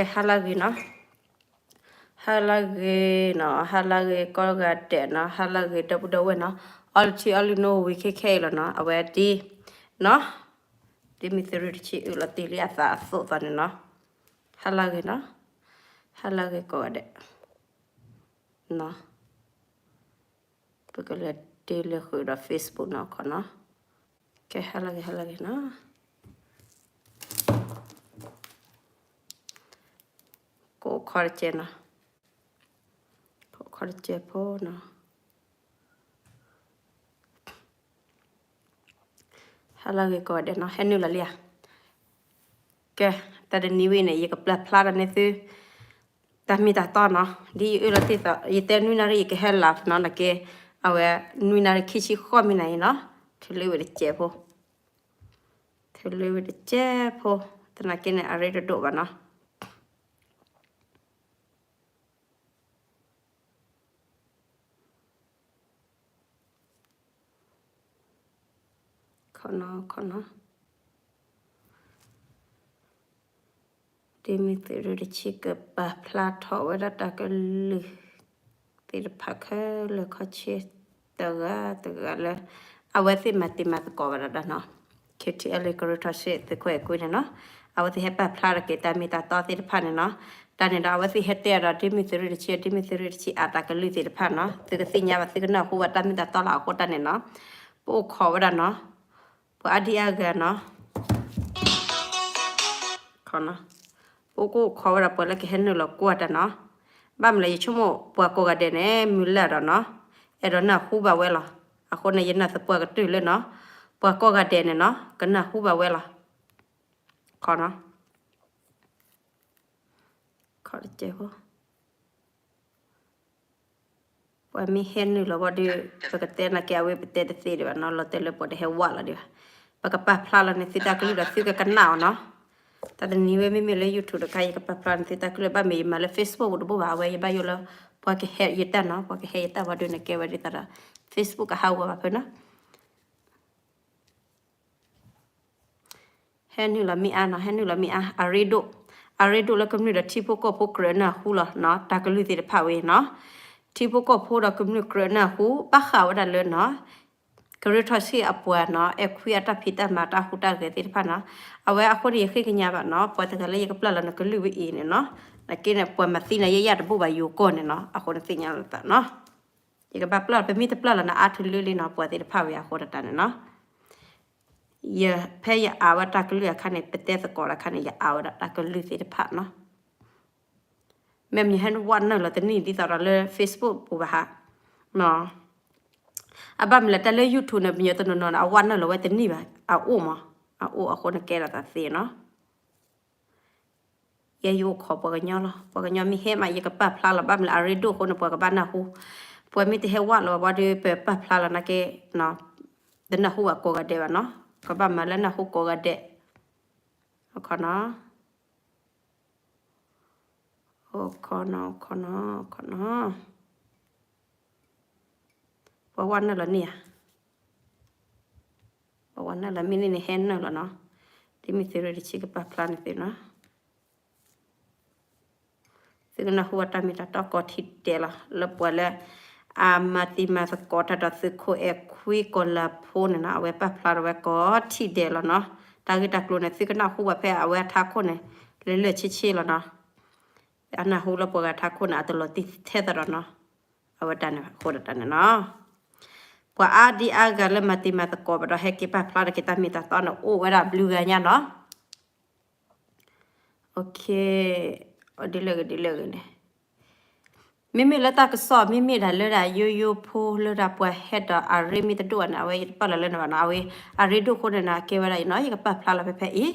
halagi na halagi kolgate na halagi dabudawe na alchi alino wiki kela na aweti na dimitri ulatili asa so tani na halagi kode na pekale tele khuda Facebook na kana ke halagi na ko kharche po na halagi kode na henu la lia ke tade niwi ne ye ka plada ne tu ta mi ta to na di ulati ta yete nu na ri ke hella na na ke awe nu na ri kichi kho mi nai na thule we che po tana ke ne are do ba na kono Dimitri chica ba plato wada ta ka lu ti pa ka le ka che ta le awati mati ko wada na kiti ale ko ta se te ko na awati he pa plata ke ta mi ta ta ti pa ne na ta ne da awati he te ra Dimitri chi ata ka lu ti pa na te ka sinya wa ti na ko wa ta mi ta ta la ko ta ne na po kho wada na po adia ga na kono Oku khawara pala ke henu lo kwata no bam le chumo pwa ko ga de ne mulla ro no e ro na hu ba we la a ko ne yena sa pwa ga tu le no pwa ko ga de ne no ka na hu ba we la kono khar che ho pwa mi henu lo wa de pa ka te na ke awe pe te se de no lo te le po de he wa la de pa ka pa phla la ne sita ku da su ka na no Tadi niwe mi le YouTube da kai ka plan tita kule ba mi male Facebook do ba we ba yo la pa ke he yeta na pa ke he yeta wa do ne ke wa di tara Facebook ha wa pa na henu la mi a aredo la komni da tipo ko po kre na hu la na ta ka lu ti da pha we na tipo ko po da komni kre na hu ba kha wa da le na kare thasi apwa na ekhuyata phita mata huta ge ti pha na awe akhori ye khi nya ba no pwa ta le ye ka pla la na ka lu wi ne no na ke ne pwa ma ti na ye ya da bu ba yu ko ne no akhori ti nya ta no ye ka ba pla pe mi ta pla la na a thu lu li na pwa ti pha we akhori ta ne no ye phe ya awa ta ka lu ya kha ne pe te sa ko la kha ne ya awa ta ka lu ti pha no mem ni han wan na la ta ni ti ta la Facebook bu ba ha no abam la ta le YouTube na binyo to no na awan na lo wa te ni ba a o a ko na ke la ta se no ye yo kho pa ga nya mi he ma ye ka pa phla la bam la re do ko na pa ka ba na hu po mi te he wa lo ba de pe pa phla la na ke na de na hu a ko ga de ba no ka ba ma la na hu ko ga de ko naวันนั่นละเนี่ยวันนั่นละมินิเห็นนั่นละเนาะที่มีสิ่งที่ชิคกี้พายนี่นะซึ่งน่าหัวตามีตาตอกอทิดเดละแล้วปวดแล้วมาตีมาสกอตตัดสึกโคเอคุยก่อนละพูนนะเอาไว้ปะพลาดเอาไว้ก็ทิดเดละเนาะตากิตากลุ่นเนี่ยซึ่งน่าหัวแพ้เอาไว้ทักคนเนี่ยเรื่อยๆชี้ๆละเนาะอันน่าหัวแล้วปวดทักคนอาจจะลดติดเท่านั้นเนาะเอาไว้ดันเนี่ยโคตรดันเนาะพอดีอาการเลยมาตีมาตะกอบเราให้เก็บไปพลาดเก็บตามีตาตอนโอ้เวลาบลูกันเนี่ยเนาะโอเคดีเลยเนี่ยมิแล้วตากระสอบมิได้เลยได้ยูพูเลยได้ปวดเฮ็ดอารีมีตะด่วนเอาไว้ปะละเลยนะเอาไว้อารีดูคนน่ะเก็บไว้ได้เนาะยังก็ปะพลาดไปอี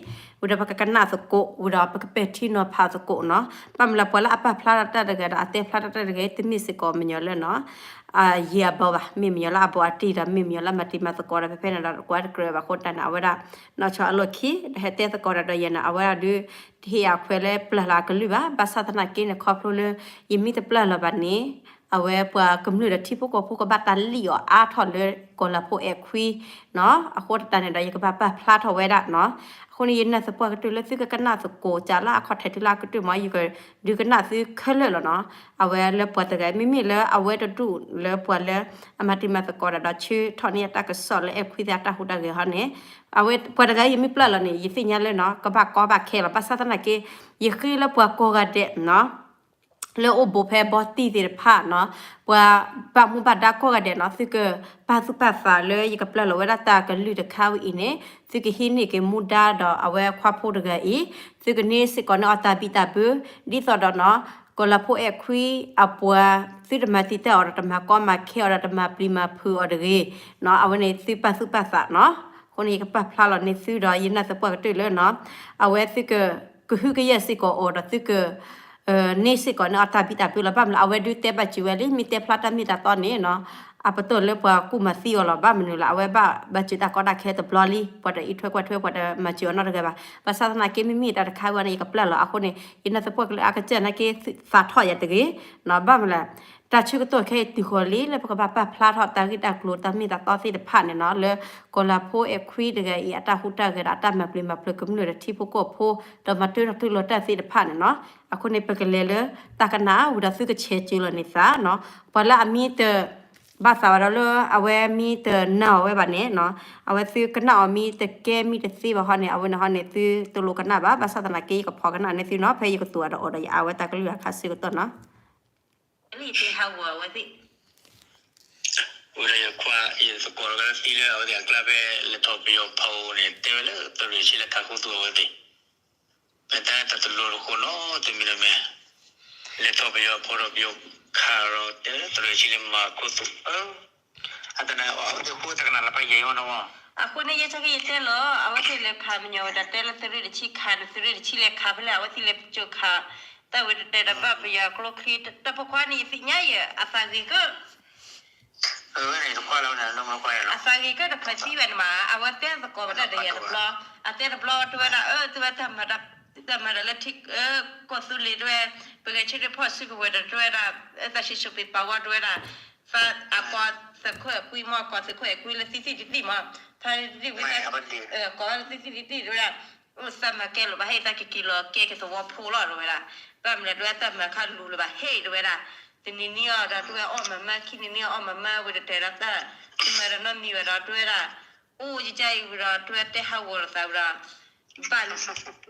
อุดาปะกันหน้าสกุอุดาปะเป็ดที่นอพาสกุเนาะปั๊มละปวดละปะพลาดได้ก็ได้แต่พลาดได้ก็ติมีสกอมันอยู่เลยเนาะเยบ่ว่ามีมีละบ่ตีดมีมีละมาติมาสกอไปนะกว่าเกรบคนนั้นเอาไว้ละนาชอลคีเฮ็ดแต่สกอได้ยันเอาไว้ดูที่อยากเฟลปลาละก็ลือว่าภาษาทนากินครอบครัวเลยยิมีแต่ปลาละบัดนี้ เอาไว้ปว่ากำเนิดที่พวกบัตตันลี่อ่ะอาถอนเลยก่อนละพวกแอคุยเนาะอะโคตรตันเนี่ยได้ยังก็แบบพลาดเอาไว้ได้เนาะคนนี้น่ะสปอร์ก็ตัวเลือกซื้อกันน่าสโกจาละคอไทยที่ลาก็ตัวมาอยู่ก็ดูกันน่าซื้อเคลื่อนแล้วเนาะเอาไว้แล้วปวดแต่ไงไม่มีแล้วเอาไว้ดูแล้วปวดแล้วอามาติมาสกอร์ดัชชื่อทอนี่ตากสอนแล้วแอคุยแต่ตาหูตาเกฮะเนี่ยเอาไว้ปวดแต่ไงยังไม่เปล่าแล้วเนี่ยยี่สิบยันเลยเนาะก็บักเคแล้วภาษาตะนักเกยี่คือแล้วปวดโกกันเด็เนาะแล้วโอ้โบเพบอตีเดผ่าเนาะว่าปะมูบัดดาก็กะเดเนาะซึกปาสุปาฟาเลยยกับปลาโลเวลาตากันลือตะข้าวอีเนี่ยซึกหินนี่กมูดาดอเอาไว้ควาโพดกะอีซึกนี่สิก่อนอตาบิตาเบดิสอดเนาะก็ละโพเอคุยอปัวซึดมาติเตอรตมาก็มาเคอรตมาปริมาพืออดเกเนาะเอาไว้ในซึปาสุปาฟาเนาะคนนี้ก็ปะพลาลในซึดอยินน่ะสปอก็ตื่นเลยเนาะเอาไว้ซึกก็ฮือกะยะสิก็ออดซึกนี่สิก่อนเอาตาบิตาพิลาบ้ามเอาไว้ดูเตบัจิเวลิมีเตพลาตามีตาตอนนี้เนาะอาปตัวเล็บว่ากูมาซีอลบ้ามันอยู่ละเอาไว้บ้าบัจิตาก็ได้แค่ตัวบลอลี่ปวดอีถ้วยกว่าถ้วยปวดมาจิวนอร์กันบ้าภาษาทนาเกมีตาคายวันนี้กับเปล่าละคนนี้อินนัสพวกเลยอากาศเจนักเกสาทอยอย่างตะกี้เนาะบ้ามันแหละตาชื่อก็ตัวแค่ติโคลีเลยพวกบ้าพลาทอดตากิตากลูตามีตาตอสิเดผ่านเนาะเลยก็ลาโพเอควีเดกอีตาหุตาเกดตามาปริมาเพลกำเนิดที่พวกโพดมาตื้อนักตื้อรถตาสิเดผ่านเนาะอะคนนี้เป็นกันเลยตากันนะอุดาซึกเชจิลนิสาเนาะพอละมีเตบาสาวเราเลยเอาไว้มีเตน่าไว้แบบนี้เนาะเอาไว้ซื้อกันน่ามีเตแกมีเตซีบ่ฮอเนี่ยเอาไว้นะฮอเนี่ยซื้อตัวลูกกันน่าบ้าภาษาตะนักเกก็พอกันน่าเนี่ยซื้อเนาะเพย์ก็ตัวเราเอาได้เอาไว้ตาก็เหลือค่าซื้อตัวเนาะนี่เป็นฮาวาสิ우리가 과에서 걸어가는 일을 어디 클럽에 레토비오 파오네 때문에 또 리시를 갖고 또 어디 맨날 또 로로코노 때문에 레토비오 포로비오 카로 때문에 또 리시를 막고 또 아다나 어디 호자가 나라 예요 나와 aku ni ya cakap itu loh, awak sih lep kah menyawa data le terus dicik kah, terus dicik lep kah bela awak sih lep cuk kah, tahu data apa ya kalau kita tapi kau ni isinya ya asal gitu. Ini tu kau lawan nama kau ya. Asal gitu ada pasti mana awak tiada sekolah ada ya blog, ada blog tu ada tu ada tamada le tik kau sulit tu pergi cari post tu tu ada tapi shopee power tu ada, apa sekolah kui mau kau sekolah kui le sisi di mana. ถ้าดิวิธีก็สิด้วยล่ะสมัครแกลบให้ตากิโลแกก็สวอพูลอด้วยล่ะก็มันด้วยแต่มาคันรู้เลยว่าเฮ้ด้วยล่ะทีนี้เนี่ยเราด้วยอ้อมมาคิดนี่อ้อมมาเวลาเทระตามาเรานั่นมีเวลาด้วยล่ะโอ้ยใจเวลาด้วยแต่หาวรสาวล่ะบ้าน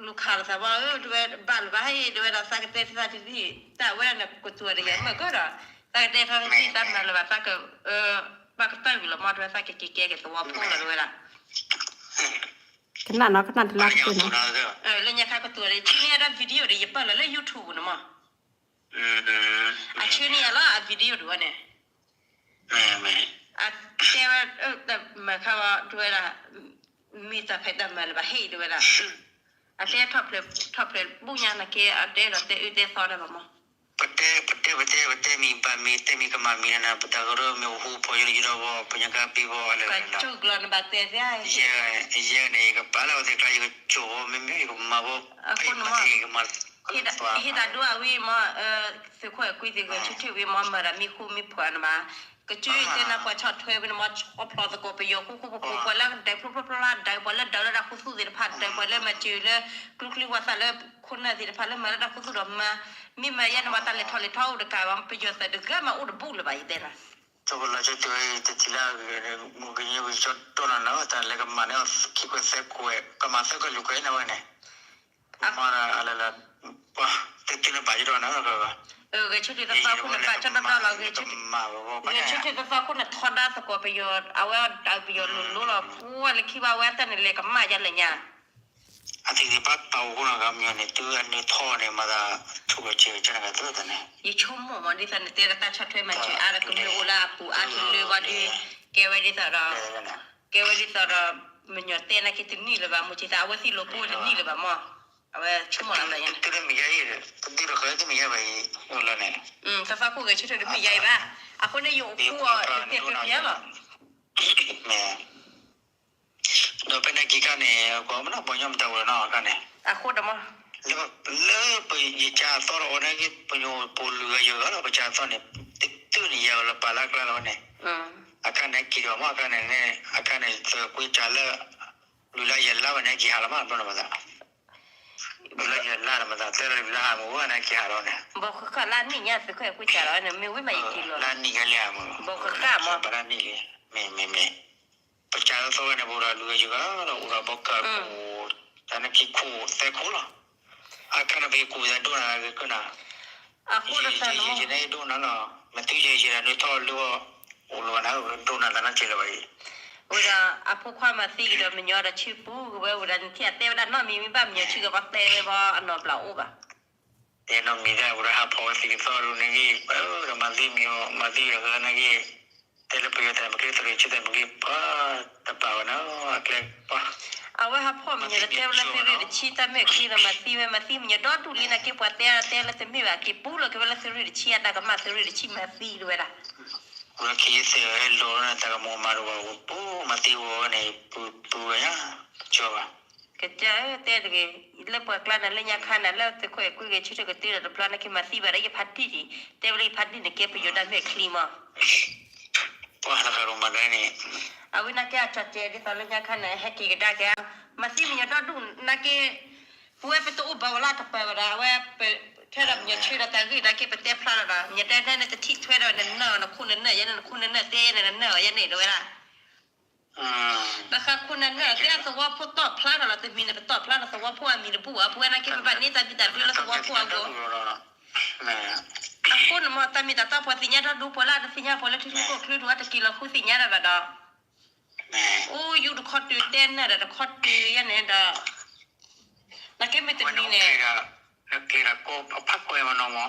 ลูกค้าสาวด้วยบ้านว่าให้ด้วยล่ะสักแต่สักทีแต่เวลาเนี่ยกูตัวเดียวมันก็ล่ะแต่แต่ทางที่ตั้งมาเลยว่าสักปากตั้งอยู่ละมาด้วยสักกี่แก่ก็ตัวพูดละด้วยล่ะขนาดเนาะขนาดที่รักตัวเนาะแล้วเนี่ยใครก็ตัวเลยชื่อเนี่ยได้วิดีโอเดี๋ยวเปิดแล้ว YouTube นะมั้งชื่อเนี่ยละวิดีโอด้วยเนี่ยไม่แต่ว่าแต่มาเขาว่าด้วยล่ะมีแต่เพจดำมาเลยว่าเฮ้ยด้วยล่ะแต่ท็อปเลยบุญญาณเกอแต่เราแต่อุตสาหได้บ้างpete mi pa mi te mi kama mi na pata goro me hu po yiri ro bo panya ka pi bo ale na chu glon ba te ya ye ne ka pala o de ka yo chu me me ko ma bo ko no ma hida do awi ma se ko ku de ko chu wi ma ma ra mi khu mi pho na maก็ช่วยเจ้าหน้าที่ชดช่วยเป็นมาชอบพอตะโกไปโยกคู่พอแล้วได้พลุลาได้พอแล้วเดี๋ยวเราคู่สู้สิทธิ์พัดได้พอแล้วมาเจอเลยคลุกว่าแต่แล้วคนน่ะสิทธิ์พัดแล้วมาแล้วเราคู่สู้ดอกมามีมายันมาตะเล็ดทอเล็ดเท่าเด็กกายว่าไปโยนใส่เด็กก็มาอุดบุเลยไปเด็ดนะตัวเราจะตัวติดทีละมุกนี้วิจารณ์ตัวนั้นนะแต่เล็กมันเนี่ยคิดว่าเซ็กคุยก็มาเซ็กก็ลุกให้นะวันนี้มาอะไรละป่ะติดที่นั่นไปอยู่ตรงนั้นหรอเปล่าก็ชุดที่ต้องคุณน่ะชุดนั้นเราก็ชุดที่ต้องคุณน่ะทอดได้สักกว่าประโยชน์เอาไว้เอาประโยชน์รู้เราพูดเลยคิดว่าแวะแต่ในเล็กก็มาอย่างไรเนี่ยอันที่ปัดเตาคุณน่ะก็มีอันนี้ตัวอันนี้ท่อเนี่ยมาได้ทุกเช้าจะนั่งตัวแต่เนี่ยยี่ชั่วโมงวันที่สันเตะตาชัดเลยมาช่วยอะไรก็ไม่รู้ละปูอาทิตย์เลยวันที่เกวันที่สระมันหยอดเตะนักกิจนี่เลยว่ามุจิตาว่าสิโลปูนี่เลยว่ามั่งเอาไว้ชั่วโมงอะไรอย่างเงี้ยตัวมีใหญ่เลยตัวเราเคยตัวมีใหญ่ไปหมดแล้วเนี่ยถ้าฟ้าคู่กับชุดตัวมีใหญ่ป่ะอ่ะคนนี้อยู่คู่เตี้ยเพี้ยหรอแม่เราเป็นนักกีฬาเนี่ยก็มันต้องพยายามตัวเราเนาะกันเนี่ยอ่ะคู่เดียวมั้งแล้วไปยิงจ่าตัวเราเนี่ยก็พยายามปูเรือเยอะแล้วไปจ่าตัวเนี่ยตัว อยู่นี่ยาวละปาลักแล้วเนี่ยอาการไหนกี่ดอกมาอาการไหนเนี่ยอาการไหนคุยจาแล้วลุลายยันล่าวันนี้กี่หาละมาตัวนั้นมาลุลายยันล่าละมาแต่เราลุลาหมู่วันนี้กี่หาละเนี่ยบอกเขาร้านนี้เนี่ยสิคุยจาแล้วเนี่ยไม่วิ่งมาอีกทีหรอร้านนี้ก็เลี้ยงบอกเขากล้ามั้งร้านนี้ไม่ประชาชนเนี่ยบุราลูกอยู่ก็เราอุราบอกกับกูแต่นั่นกี่คู่แต่คู่ละอาการนั้นไปคู่จะโดนอะไรก็น่ะaku rasa no je ne do na la mati je ne to lo o lo na do na na che la bai ora apo kwa ma si do me nyo da chi pu we ora ni tia te da no mi ba mi chi ga ba te ba no bla o ba te no mi da ora ha po si so lo ne gi ora ma di mi ma di ga na gi te le pe ta ma ke to chi te ma gi pa ta pa na ke pa awe ha po mi da te la te ri chi ta me ki la ma si mi do tu li na ke pa te la te mi ba ki pu lo ke la se ri chi da ga ma se ri chi ma si lo era ora ki se lo na ta ga mo ma ro pu ma ti wo ne pu ya cho ba ke ja te de le pa kla na le nya kha na le te ko ku ge chi te ke te da plan na ke ma si ba ra ye phat ti te le phat ni ne ke pe yo da me klima pa na ka ro ma dai ni awina ke acha che di talo nya khana he ki da ke masi mi da du na ke puwe pe to ba wala ta pa ra we pe thera mi chi da ta gi da ke pe te phla ra nya da na te thi thwe da na na khu na ya na khu na te na ya ne do ra ba kha khu na ke so wa pho to phla ra te mi ne to phla ra so wa pho mi ne pu a pu na ke ba ni ta bi ta bi la so wa pho a go aku no mo ta mi ta po ti nya da du po la da si nya po la thi ko khlu du ta ki la khu si nya da da oh you the caught you then na da caught you ya ne da na ke me tini ne na ke ra ko pa ko e no mo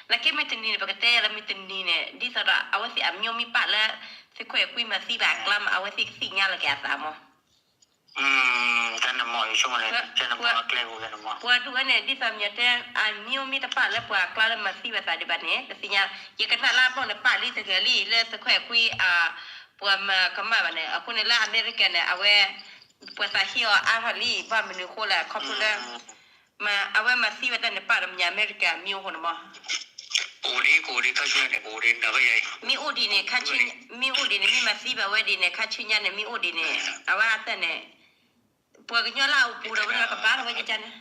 na ke me tini ne ba te ra me tini ne di sa ra awasi amyo mi pa la se ko e kui ma si ba klam awasi si nya la ka sa mo tan mo yu chuma ne tan mo kle ko ne mo wa du ne di sa mi te amyo mi ta pa la pa kla ma si ba sa de ba ne si nya ye ka na la po ne pa li se ke li le se ko e kui pua ma kama ba ne aku ne la america ne awe pua sa hio a hali ba me ne ko la kopula ma awe ma si wata ne pa mi america mi ho no ma ori ka jua ne ori na ba yai mi odi ne ka chi mi odi ne mi ma si ba we di ne ka chi nya ne mi odi ne awa ta ne pua ga la u pu ro ba ka ba ba ja ne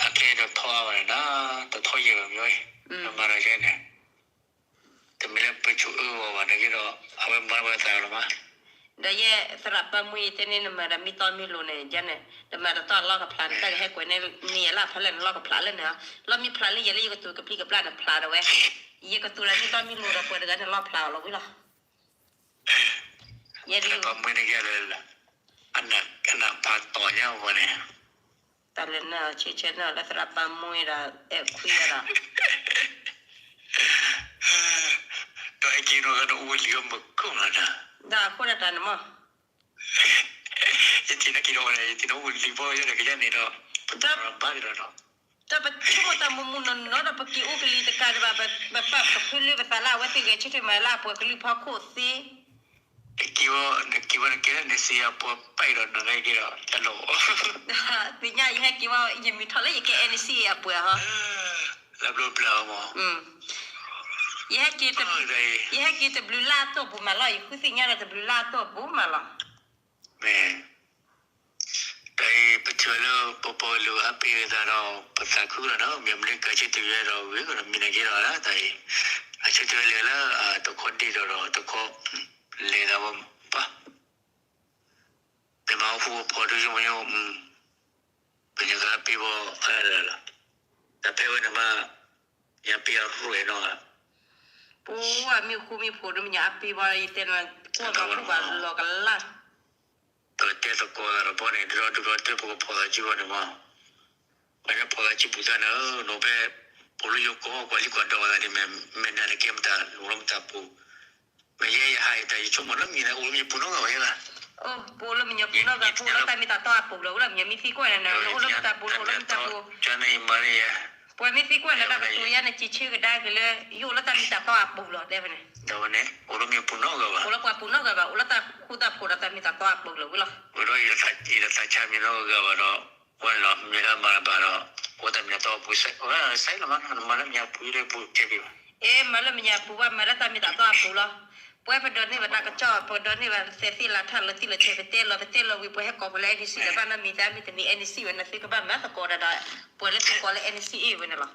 akle do thoa ba na to tho ye ba myo ma ra je ne te me le pe chu ba ne ge do awe ma ba ta lo ma da ye sra pa mu te ne ma ra mi to mi lo ne ja ne da ma da to lo ka plan ta he ko ne ni la pha le lo ka plan le ne lo mi plan le ye le ko tu ka pli ka plan na plan da we ye ko tu la mi to mi lo da po da ne lo plan lo wi lo ye di pa mu ne ge le ana pa to nya wa ne ta le na che na la sra pa mu ra e ku ra to e ki no ga no u li mo ko na da ko da na mo ye ti na ki no ne ti no u li bo ye ke ya ne do ba ri do ta pa chumo ta mu no da pa ki u li te ka ba pa ka phuli ba la wa ti ge che ma la po ki pa ko si kiwa ke ne si ya po pai do no ge do cha lo ti nya ye ki wa ye mi thola ye ke ni si ya po ha la blo bla mo ye ki te blue la to bu ma la ye ku si nya da blue la to bu ma la me dai pacholo popolo api da ro pata khu ro no myam le ka che tu ye ro we ko mi ne ge ro la dai a che tu le la to khon ti ro to kho le da ba de ma fu po du yo yo pe ne ga pi bo la da pe we na ma ya pi a ru e no po wa mi ku mi po du mi ya pi ba i te na ko ba ku ba lo ka la to te to ko ro po ne ro du ro te po po da ji bo ne ma ba ne po da ji bu da na no be po lu yo ko li ko do da ni me na ne kem ta lo ta pu me ye ya hai ta yi chu mo lo mi na u mi pu no ga wa la oh po lo mi nya pu no ga pu lo ta mi ta to pu lo mi mi si ko na lo ta pu lo ta pu cha nei ma ne ya pues mi si ko na da tu ya ne chi chi ga da ga le yo lo ta mi ta to pu lo de ne da wa ne u lo mi pu no ga ba lo pa pu no ga ba lo ta ku ta pu ta mi ta to pu lo lo u lo ya ta cha mi no ga ba ro wa lo mi la ma ba ro ko ta mi to pu sai wa sai lo ma mi ya pu le pu che bi มาแล้วมันยาปูว่ามาแล้วตามีตาตัวปูเหรอป่วยไปโดนนี่ว่าตากระจอไปโดนนี่ว่าเซฟิลาทันแล้วที่เราเชฟเต้เราวิป่วยให้กอบเลยนี่สิแต่บ้านนั้นมีแต่มีแต่นี่เอ็นซีวันนั้นสิก็บ้านแม่ตะโกนได้ป่วยแล้วสิก็เลยเอ็นซีอีวันนั้นหรอ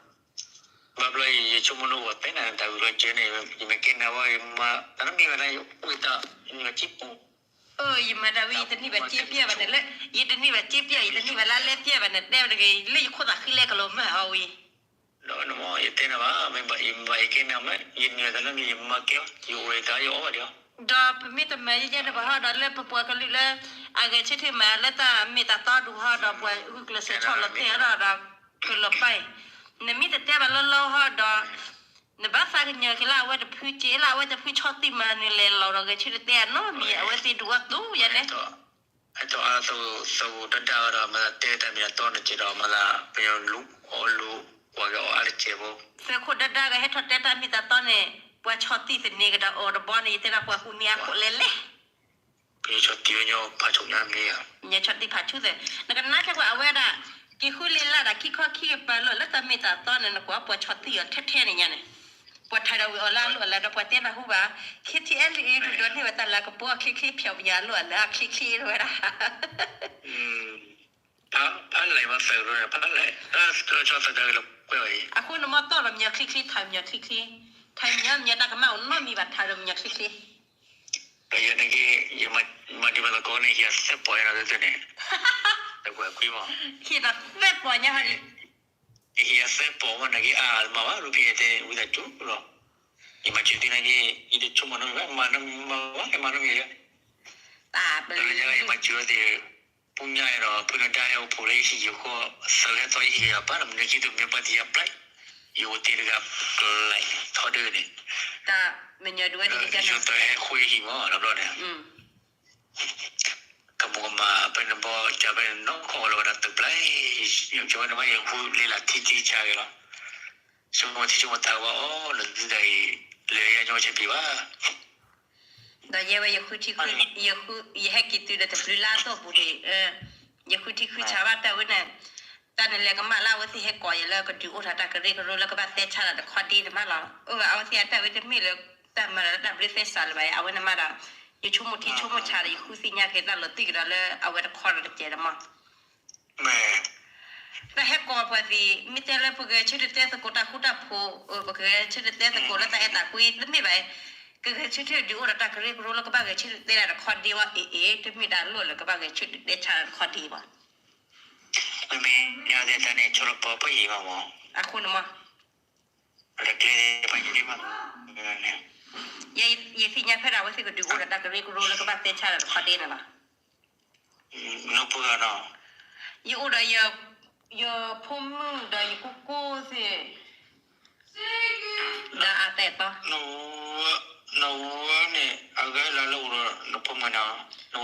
บ้าเลยชั่วโมงนู้นเป็นอะไรแต่เราเจอเนี่ยยังไม่กินนะว่ามาตอนนั้นมีอะไรอุ้ยตายังไม่ชิปปุ๊ยังมาดาวีแต่นี่แบบจี๊บเปี้ยวันนั้นเลยยี่แต่นี่แบบจี๊บเปี้ยยี่แต่นี่แบบลาเล่เปี้ยวันนั้นเดี๋ยวเลยเลยคนละขึ้นเลยก็ลงมาเอาวีno mo yete na ba me ba imba ikena me yin ya dala mi imma kyo yu re ta yo ba dio ดอมีแต่แม่ยังจะบอกว่าดอเล่ปวดกันเลยอาเกชิที่แม่แล้วแต่มีแต่ต่อดูฮะดอปวดอุกฤษชอบละเทียร์ดอคือลบไปเนี่ยมีแต่เจ้าบ้านเราฮะดอเนี่ยบ้านสักเนี่ยคือเราว่าจะพูดเจเราว่าจะพูดชอบตีมาเนี่ยเลยเราเกชิเตียนเนาะมีเอาไว้ตีดูว่าดูยังไงไอ้ตัวอะไรตัวตัดดาวเรามาเตะแต่มีตัวนึงจีเรามาละเป็นลูกโอลูกว่าก็อะไรเจ็บเสือคนดัดก็ให้ทอดแต่มีแต่ตอนเนี่ยปวดชอบตีเสน่ห์ก็ได้โอ้ดบอนี่แต่ละปวดหุ่นเนี่ยคนเล่นเลยพี่ชอบตีเนี่ยพาชุดน้ำเนี่ยเนี่ยชอบตีพาชุดเลยแล้วก็น่าแค่ว่าเอาไว้ด่ะกี่คู่เล่นละด่ะกี่ข้อขี้ไปเลยแล้วแต่มีแต่ตอนนั้นก็ปวดชอบตีเท่ๆเนี่ยเนี่ยปวดไทยเราเอาล่างล้วนแล้วปวดเต้นนะฮู้บ่าคิดที่ดูโดนที่ว่าแต่ละก็ปวดขี้เพียวหยาล้วนแล้วขี้ด้วยนะพันอะไรมาเสริมเลยพันอะไรเราชอบแสดงเราเว้ยคุณมาต่อเราเนี่ยขี้ไทยเนี่ยขี้ไทยเนี่ยแต่ก็ไม่ไม่มีบัตรไทยเราเนี่ยขี้แต่ยังไงยังมาที่บ้านก็เนี่ยเฮียเสพปอยนะเดี๋ยวนี้แต่ก็คุยมั้งขี้แบบเสพปอยเนี่ยฮะเฮียเสพปอยมันนี่มาว่ารูปเห็นวิธีจุดหรอยังมาจุดที่นั่นยี่อีเด็กชุ่มมันนี่ว่ามันนี่ตาเป็นยังมาจุดที่ปุ่นใหญ่หรอปุ่นใหญ่เอาผู้เล่นที่อยู่ก็สลัดตัวอีกอย่างบ้านมันนี่คิดดูมีปฏิยับเลยอยู่ที่นี่กับไล่ทอดเลยแต่มันยังด้วยที่จะอยู่ตัวให้คุยหิมะแล้วเนี่ยกับมุกมาเป็นบ่จะเป็นน้องของเราเนี่ยตึกไล่อย่างเช่นว่าอย่างคุยเรื่องที่ใช่หรอช่วงที่ช่วงตาว่าโอ้หรือที่ใดเลยยังจะปีว่าแต่ยังว่าคุยที่คุยยังให้กินตัวแต่ปลุกล้าตัวปุ๊ดยังคุยที่คุยชาวบ้านแต่ว่าเนี่ยตอนนั้นเลยก็มาเล่าว่าสิให้ก่อยแล้วก็ดูอุทาตากระเรกรู้แล้วก็แบบเตะชาละคอดีมาหรอเอาเสียแต่ว่าจะไม่เลยแต่มาแล้วดับริเฟสอะไรไปเอาไว้นะมาละอยู่ชั่วโมงที่ชั่วโมงชาอยู่คู่สิญญาเกิดแล้วตีกันแล้วเอาไว้คอร์ดเจอมาแม่แต่ให้ก่อพอดีมิเตลพวกชื่อเตะสกุลตาคุตาโพพวกชื่อเตะสกุลแล้วแต่ตาคุยแล้วไม่ไปก็ชื่อดูอุทาตากระเรกรู้แล้วก็บ้างชื่อเตะละคอดีว่าจะมีดาลุ่นแล้วก็บ้างชื่อเตะชาคอดีว่าไม่มียาเด็ดแต่เนี่ยชอบปอไปยี่มั้งคุณมั้งเล็กๆไปยี่มั้งเนี่ยยี่สิญญาเพราะว่าสิก็ดูอุตส่าห์ก็เรียกรู้แล้วก็แบบเตะชาแล้วคอดีน่ะล่ะน้องพูดกันเนาะยี่อุดยพุ่มได้ยี่กุ๊กสิได้อาเตต่อนูเนี่ยอะไรแล้วนูพุ่มกันเนาะนู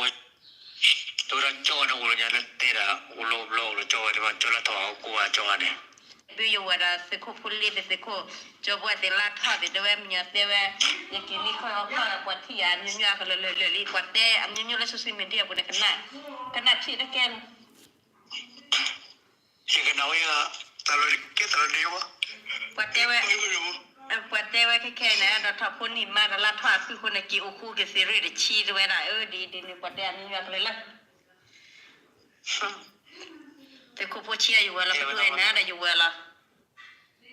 ตัวเราโจ้นะอุลยาเลเตระอุลโลโจ้ที่ว่าโจ้ละตัวกูว่าโจ้เนี่ยดูอยู่ว่าสิโคพูดเลยสิโคโจ้ว่าเดลาทอดเดว่ามีเดว่าอย่างนี้นี่เขาเอาข้าวปวดที่อันนี้ก็เลยปวดเตะอันนี้เลยโซเชียลมีเดียบนขนาดที่ตะแกนที่กันเอาอย่างตลอดแค่ตลอดเดียววะปวดเตะปวดเตะแค่นะเราทอดพุ่นนี่มาเราทอดคือคนกี่โอคู่กับซีรีส์ชีด้วยนะดีนี่ปวดเตะอันนี้ก็เลยละแต่คุณพ่อเชียร์อยู่ว่าเราด้วยนะได้อยู่ว่าเรา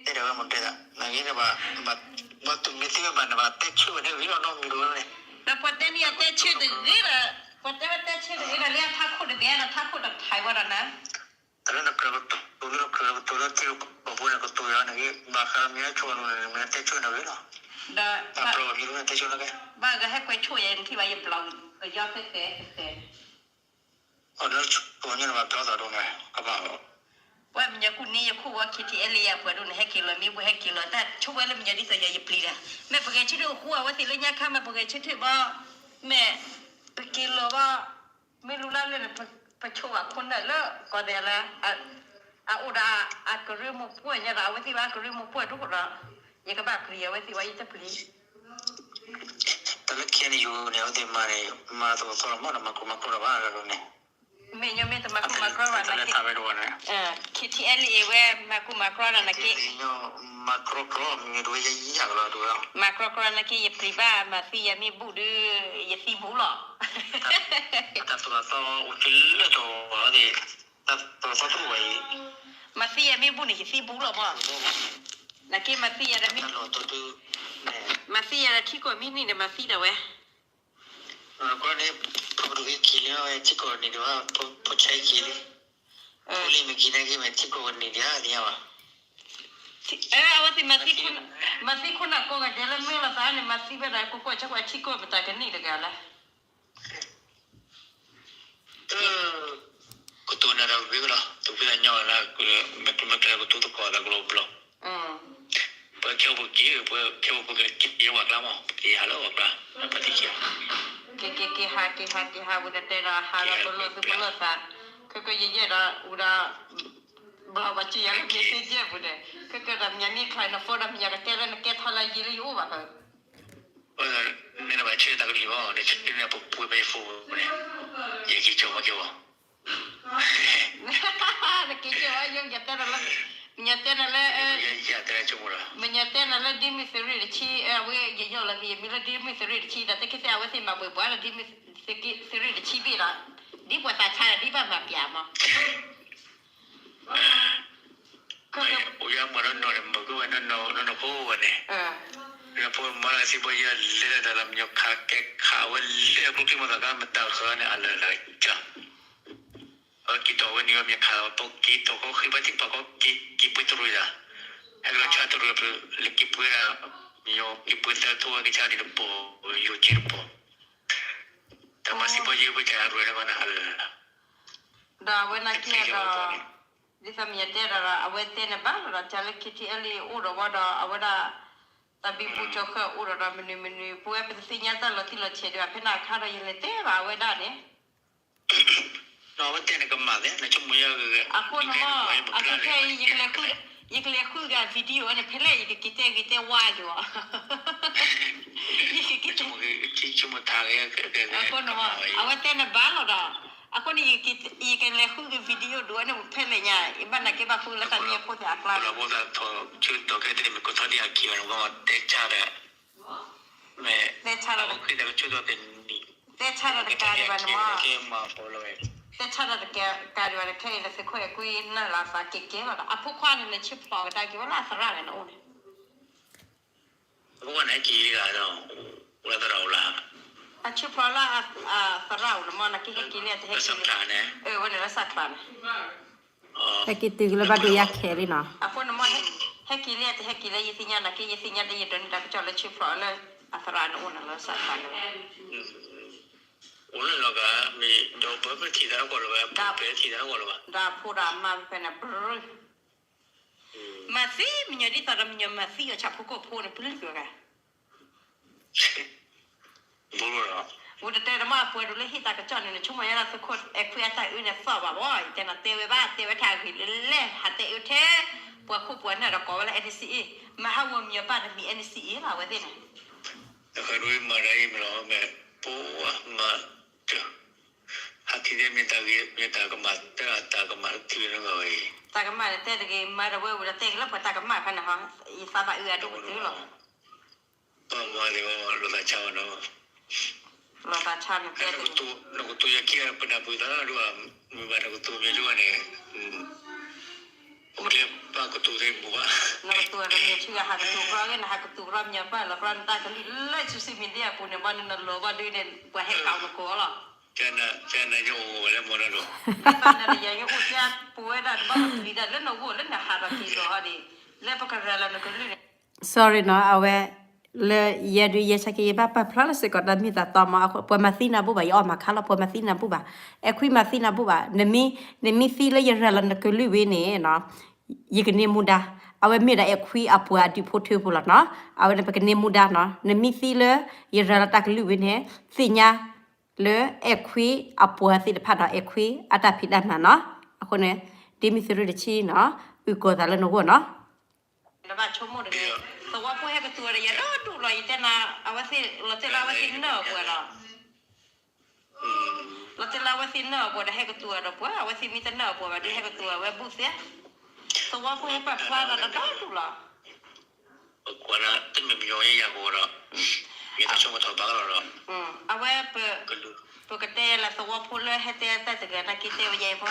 เดี๋ยวมันเป็นอะนั่นนี่ว่าตุ้มมิติว่าเตะชื่อเนี่ยวิโรจน์น้องมีรู้เลยแล้วพอเตะนี่เตะชื่อดึงนี่ละพอเตะชื่อดึงนี่ละเรียกทักคนเดียวนะทักคนไทยว่านะแต่แล้วนักเรียนตัวที่ผมพูดนะก็ตัวอย่างนี้บางครั้งมีชวนมีเตะชื่อนะวิโรจน์ได้โปรมีรู้เตะชื่อนะแกบ้างก็ให้ไปช่วยยังที่ว่ายังปลอมย่อเตะแล้วตัวนี้ว่าตัวตรงไหนก็บอกว่ามันจะคุณนี่จะคู่ว่าคิดที่เอเลียเปิดดูในให้กิโลมีบุให้กิโลแต่ช่วยแล้วมันจะดิสยายปลีนะแม่ปกติชื่อคู่ว่าสิเรื่องยากข้ามมาปกติชื่อว่าแม่กิโลว่าไม่รู้แล้วเลยไปช่วยคนไหนแล้วก็เดี๋ยวละอุดาก็เรื่องมุกป่วยเนี่ยเราว่าสิว่าก็เรื่องมุกป่วยทุกคนละยังก็แบบเรียว่าสิว่าจะปลีแต่ละเขียนอยู่เนี่ยเดี๋ยวมาตัวสอนมันมาคุมาคุระบ้ากันเนี่ยม me yo me to ma ku ma kro wa na ki ทำไปดูนะ ki ti ali e we ma ku ma kro na ki นี่เนาะมาครบมีดูยังอยากรอดูแล้ว ma kro kro na ki ye priva ma fi ya mi bu de ye fi bu lo แต่ตัวโตอุจิลตัวดิแต่ตัวโตตัวไอ้ ma fi ya mi bu ni fi bu lo mo na ki ma fi ya da mi ตัวตัวดูเนี่ย ma fi ya da ti ko mi ni de ma fi da we ก็เนี่ยพอดูกินแล้วไอ้ที่ก่อนนี่ดูว่าพอใช้กินเลยผู้เล่นเมื่อกี้นะที่มันที่ก่อนนี่เดียวเดียวอ่ะ awasi masi kuna ko ga jela me la sa ne masi be da ko ko cha kwa chi ko ta ke ni de ga la ก็ตัวนั้นเราวิ่งแล้วตัววิ่งย่อแล้วก็ไม่ก็ตัวตัวก่อนแล้วก็ลบแล้วเพื่อเกี่ยวกับกี่เพื่อเกี่ยวกับกี่วักแล้วมั้งกี่ฮัลโหลวักแล้วปฏิเสธke ha bu da te ra ha la to lo su lo sa ko ye ye da u da ba ba chi ya ke se je bu de ko da mya ni khai na fo da mya ga te la ke tha la yi li u ba ka นี่นะไปเชื่อตากรีว่าเนี่ยนี่นะปุ๊บปุ๊บไปฟูเนี่ยยังกี่โจมาเกี่ยว na ke je wa yo ya te la nya te na le ยังแต่โจมาละ nya te na le di mi se ri chi we ye yo la ye mi la di mi se ri chi da te ke se a we se ma bu ba la di mi se ri chi bi la di bo ta cha di ba ma pya ma โอ้ยมันนอนมันก็วันนอนพูดเนี่ยแล้วพอมาสิบอยเล่นแต่ละมันยกขาแกขาวันเล่นพวกที่มันก็มันตาเขาเนี่ยอะไรอะไรจ้ะกี่ตัววันนี้มันมีขาปกกี่ตัวก็คือว่าที่ปกกี่ปุ่นตัวละให้เราชาตัวละเล็กกี่ปุ่นละมีโยกี่ปุ่นแต่ตัวกี่ชาติละปุ่นโยจีละปุ่นแต่มาสิบอยไปแค่รวยแล้วมันอะไร da we na ki da di sa mi te ra awe te na ba ra cha le ki ti ali u ro wa da awada ta bi pu cho kha u ro da mini pu e pe si nya ta lo ti lo che de pe na kha ra yin le te ba we da ne no va tiene que más de na chumo ya ako no ma ako ke yi le khu ga video ne pe le yi ki te wa yo yi ki te chumo ta ke ako no ma awe te na ba lo da ako ni i le khu ge video do ne pe le nya i ba na ke ba khu la ta mi ko ta akla la boda to chu to ke de me ko ta dia ki no ma te cha de me te cha la ke de chu to de ni te cha la de ka de ba no ma ke ma po lo e te cha la de ka de ba de ke le se ko e ku na la sa ke la a pu kwa ne chip pa da ke la sa ra ne o ne ko na ki ga no la da ra la a chip pa la a sa ra o ma na ke le te he sa ta ne wa ne la sa kla neแต่กิตึกแล้วบัดอยากแค่เลยเนาะ a ko no ma he ki le yi sinya na ke yi sinya de yi don da ko la chip pa la a sa ra ne o na la sa kla ne โอ้แล้วก็มีโดนเปิดทีแล้วก็เลยว่าเปิดทีแล้วก็เลยว่า da pu da ma pe na br ma si mi nya di ta da mi nya ma si yo cha pu ko pu ne pu yo ga บุรุษ wo de te da ma pu do le hi ta ka chon ne chu ma ya la sa ko e ku ya ta u ne sa ba boy te na te we ba te we ta hi le ha te u te pu ku pu na da ko la NCE ma ha wo mi ya ba da mi NCE la we de ne แล้วก็รู้มาได้มาแล้วแม่ปูมาเจอหาที่ได้มีตาก็มาตาก็มาที่นั่นก็ไอ้ ta ka ma te de ge ma da we wo da te la pa ta ka ma pa na ha i sa ba u ya do tu lo ก็มาเลยว่าเราจะเช่าเนาะ lo ta cha ne te เราก็ตัวอยากเกี่ยวกับปุยตาด้วยว่ามีบ้านเราก็ตัวมีด้วยเนี่ยโอเคป้าก็ตัวเต็มบัว na tu da mi chu ga ha tu ko ge na ha tu ram nya pa la ran ta ka li le su si mi dia pu ne ba ne lo ba de ne pa he ka ko lo เจ้าน่ะโยแล้วหมดแล้ว na de ya yo ya pu da ba li da le no wo le na ha ba ki lo ha di le pa ka la na ko li sorry เนาะเอาไว้le ya du ya cha ke ba pa pla se ko da mi ta to ma po ma sina bu ba yo ma khala po ma sina bu ba e kui ma sina bu ba ne mi si le ya la na ko lu we ne no yi ke ne mu da awe mi da e kui apua di po thu bu la no awe ne pa ke ne mu da no ne mi si le ya la ta ke lu we ne sinya le e kui apua si de pa da e kui ata phi da na no ako ne di mi si ru de chi no u ko da le no go no na ba chomo de so wa po he ka tu re ya do tu lo ite na awasi lo te la awasi no ko la เราจะเล่าว่าสินเนอร์บัวได้ให้กับตัวเราบัวว่าสิมีแต่เนอร์บัวว่าได้ให้กับตัวว่าบุเสียตัวว่าพวกแบบพลาดเราได้ดูหรอกว่านะที่มันมีอยู่อย่างบัวเรามีแต่ช่วงทบกันเราเอาไว้เปิดกระเตะละตัวพูดเลยให้เตะแต่จะเกิดนักกิเตะใหญ่พอ